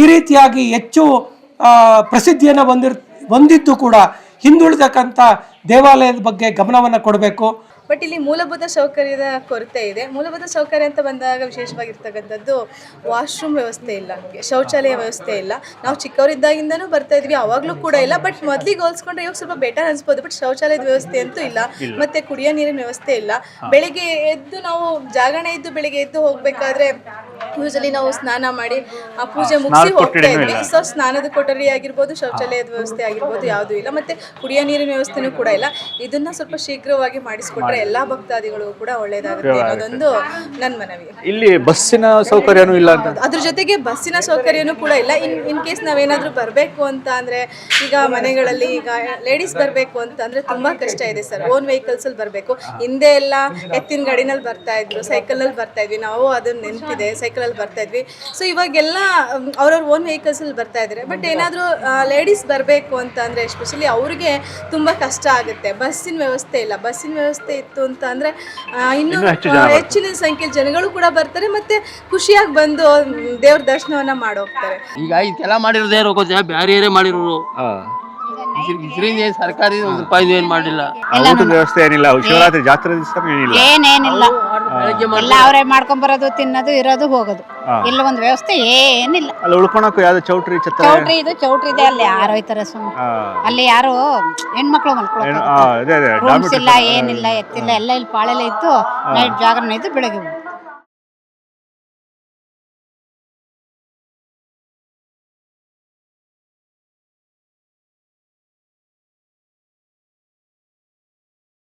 ಈ ರೀತಿಯಾಗಿ ಹೆಚ್ಚು ಪ್ರಸಿದ್ಧಿಯನ್ನು ಹೊಂದಿದ್ದು ಕೂಡ ಹಿಂದುಳಿದಕ್ಕಂಥ ದೇವಾಲಯದ ಬಗ್ಗೆ ಗಮನವನ್ನು ಕೊಡಬೇಕು. ಬಟ್ ಇಲ್ಲಿ ಮೂಲಭೂತ ಸೌಕರ್ಯದ ಕೊರತೆ ಇದೆ. ಮೂಲಭೂತ ಸೌಕರ್ಯ ಅಂತ ಬಂದಾಗ ವಿಶೇಷವಾಗಿರ್ತಕ್ಕಂಥದ್ದು ವಾಶ್ರೂಮ್ ವ್ಯವಸ್ಥೆ ಇಲ್ಲ, ಶೌಚಾಲಯ ವ್ಯವಸ್ಥೆ ಇಲ್ಲ. ನಾವು ಚಿಕ್ಕವರಿದ್ದಾಗಿಂದನೂ ಬರ್ತಾ ಇದ್ವಿ, ಅವಾಗಲೂ ಕೂಡ ಇಲ್ಲ. ಬಟ್ ಮೊದಲಿಗೆ ಹೋಲಿಸ್ಕೊಂಡ್ರೆ ಇವಾಗ ಸ್ವಲ್ಪ ಬೆಟರ್ ಅನ್ಸ್ಬೋದು. ಬಟ್ ಶೌಚಾಲಯದ ವ್ಯವಸ್ಥೆ ಅಂತೂ ಇಲ್ಲ, ಮತ್ತೆ ಕುಡಿಯೋ ನೀರಿನ ವ್ಯವಸ್ಥೆ ಇಲ್ಲ. ಬೆಳಿಗ್ಗೆ ಎದ್ದು ನಾವು ಜಾಗರಣೆ ಇದ್ದು ಬೆಳಿಗ್ಗೆ ಎದ್ದು ಹೋಗಬೇಕಾದ್ರೆ ಯೂಶಲಿ ನಾವು ಸ್ನಾನ ಮಾಡಿ ಆ ಪೂಜೆ ಮುಗಿಸಿ ಹೋಗ್ತಾ ಇದ್ವಿ. ಸೊ ಸ್ನಾನದ ಕೊಠಡಿ ಆಗಿರ್ಬೋದು, ಶೌಚಾಲಯದ ವ್ಯವಸ್ಥೆ ಆಗಿರ್ಬೋದು ಯಾವುದೂ ಇಲ್ಲ, ಮತ್ತೆ ಕುಡಿಯೋ ನೀರಿನ ವ್ಯವಸ್ಥೆನೂ ಕೂಡ ಇಲ್ಲ. ಇದನ್ನ ಸ್ವಲ್ಪ ಶೀಘ್ರವಾಗಿ ಮಾಡಿಸ್ಕೊಟ್ರೆ ಎಲ್ಲಾ ಭಕ್ತಾದಿಗಳು ಕೂಡ ಒಳ್ಳೇದಾಗುತ್ತೆ ಅನ್ನೋದೊಂದು ನನ್ನ ಮನವಿ. ಇಲ್ಲಿ ಬಸ್ಸಿನ ಸೌಕರ್ಯನೂ ಇಲ್ಲ ಅಂತ. ಅದ್ರ ಜೊತೆಗೆ ಬಸ್ಸಿನ ಸೌಕರ್ಯನೂ ಕೂಡ ಇಲ್ಲ. ಇನ್ ಕೇಸ್ ನಾವೇನಾದ್ರೂ ಬರಬೇಕು ಅಂತ ಅಂದ್ರೆ, ಈಗ ಮನೆಗಳಲ್ಲಿ ಈಗ ಲೇಡೀಸ್ ಬರಬೇಕು ಅಂತ ಅಂದ್ರೆ ತುಂಬಾ ಕಷ್ಟ ಇದೆ ಸರ್. ಓನ್ ವೆಹಿಕಲ್ಸ್ ಅಲ್ಲಿ ಬರಬೇಕು. ಹಿಂದೆ ಎಲ್ಲ ಎತ್ತಿನ ಗಾಡಿನಲ್ಲಿ ಬರ್ತಾ ಇದ್ರು, ಸೈಕಲ್ ಅಲ್ಲಿ ಬರ್ತಾ ಇದ್ವಿ, ನಾವು ಅದನ್ನ ನೆನಪಿದೆ, ಸೈಕಲ್ ಅಲ್ಲಿ ಬರ್ತಾ ಇದ್ವಿ. ಸೊ ಇವಾಗೆಲ್ಲ ಅವ್ರವ್ರ ಓನ್ ವೆಹಿಕಲ್ಸ್ ಅಲ್ಲಿ ಬರ್ತಾ ಇದ್ದಾರೆ. ಬಟ್ ಏನಾದರೂ ಲೇಡೀಸ್ ಬರಬೇಕು ಅಂತ ಅಂದ್ರೆ ಎಸ್ಪೆಷಲಿ ಅವ್ರಿಗೆ ತುಂಬಾ ಕಷ್ಟ ಆಗುತ್ತೆ. ಬಸ್ಸಿನ ವ್ಯವಸ್ಥೆ ಇಲ್ಲ. ಬಸ್ಸಿನ ವ್ಯವಸ್ಥೆ ಇತ್ತು ಅಂತ ಅಂದ್ರೆ ಇನ್ನೂ ಹೆಚ್ಚಿನ ಸಂಖ್ಯೆಯಲ್ಲಿ ಜನಗಳು ಕೂಡ ಬರ್ತಾರೆ, ಮತ್ತೆ ಖುಷಿಯಾಗಿ ಬಂದು ದೇವ್ರ ದರ್ಶನವನ್ನ ಮಾಡೋಗ್ತಾರೆ. ಈಗ ಇದೆಲ್ಲ ಮಾಡಿರೋದೇ ಗೊತ್ತಾ, ಬೇರೆ ಮಾಡಿರೋರು ಇದರಿಂದ ಸರ್ಕಾರಿ ₹1 ಏನು ಮಾಡಿಲ್ಲ. ಊಟದ ವ್ಯವಸ್ಥೆ ಏನಿಲ್ಲ, ಶಿವರಾತ್ರಿ ಜಾತ್ರೆ ದಿವಸ ಏನಿಲ್ಲ, ಏನೇನಿಲ್ಲ. ಎಲ್ಲ ಅವರೇ ಮಾಡ್ಕೊಂಡ್ ಬರೋದು, ತಿನ್ನೋದು, ಇರೋದು, ಹೋಗೋದು. ಇಲ್ಲ ಒಂದು ವ್ಯವಸ್ಥೆ ಏನಿಲ್ಲ. ಅಲ್ಲಿ ಉಳ್ಕೊಳಕ್ಕೂ ಯಾವ್ದು ಚೌಟ್ರಿ ಚೌಟ್ರಿ ಇದೆ, ಅಲ್ಲಿ ಯಾರು ಹೋಯ್ತಾರೆ ಸುಮ್ಮನೆ. ಅಲ್ಲಿ ಯಾರು ಹೆಣ್ಮಕ್ಳು ಮಲ್ಕೊಳ್ಳೋದು, ರೂಮ್ಸ್ ಇಲ್ಲ, ಏನಿಲ್ಲ, ಎತ್ತಿಲ್ಲ. ಎಲ್ಲ ಇಲ್ಲಿ ಪಾಳೆಲ್ಲ ಇದ್ದು ನೈಟ್ ಜಾಗರಣೆ ಇದ್ದು ಬೆಳಗ್ಗೆ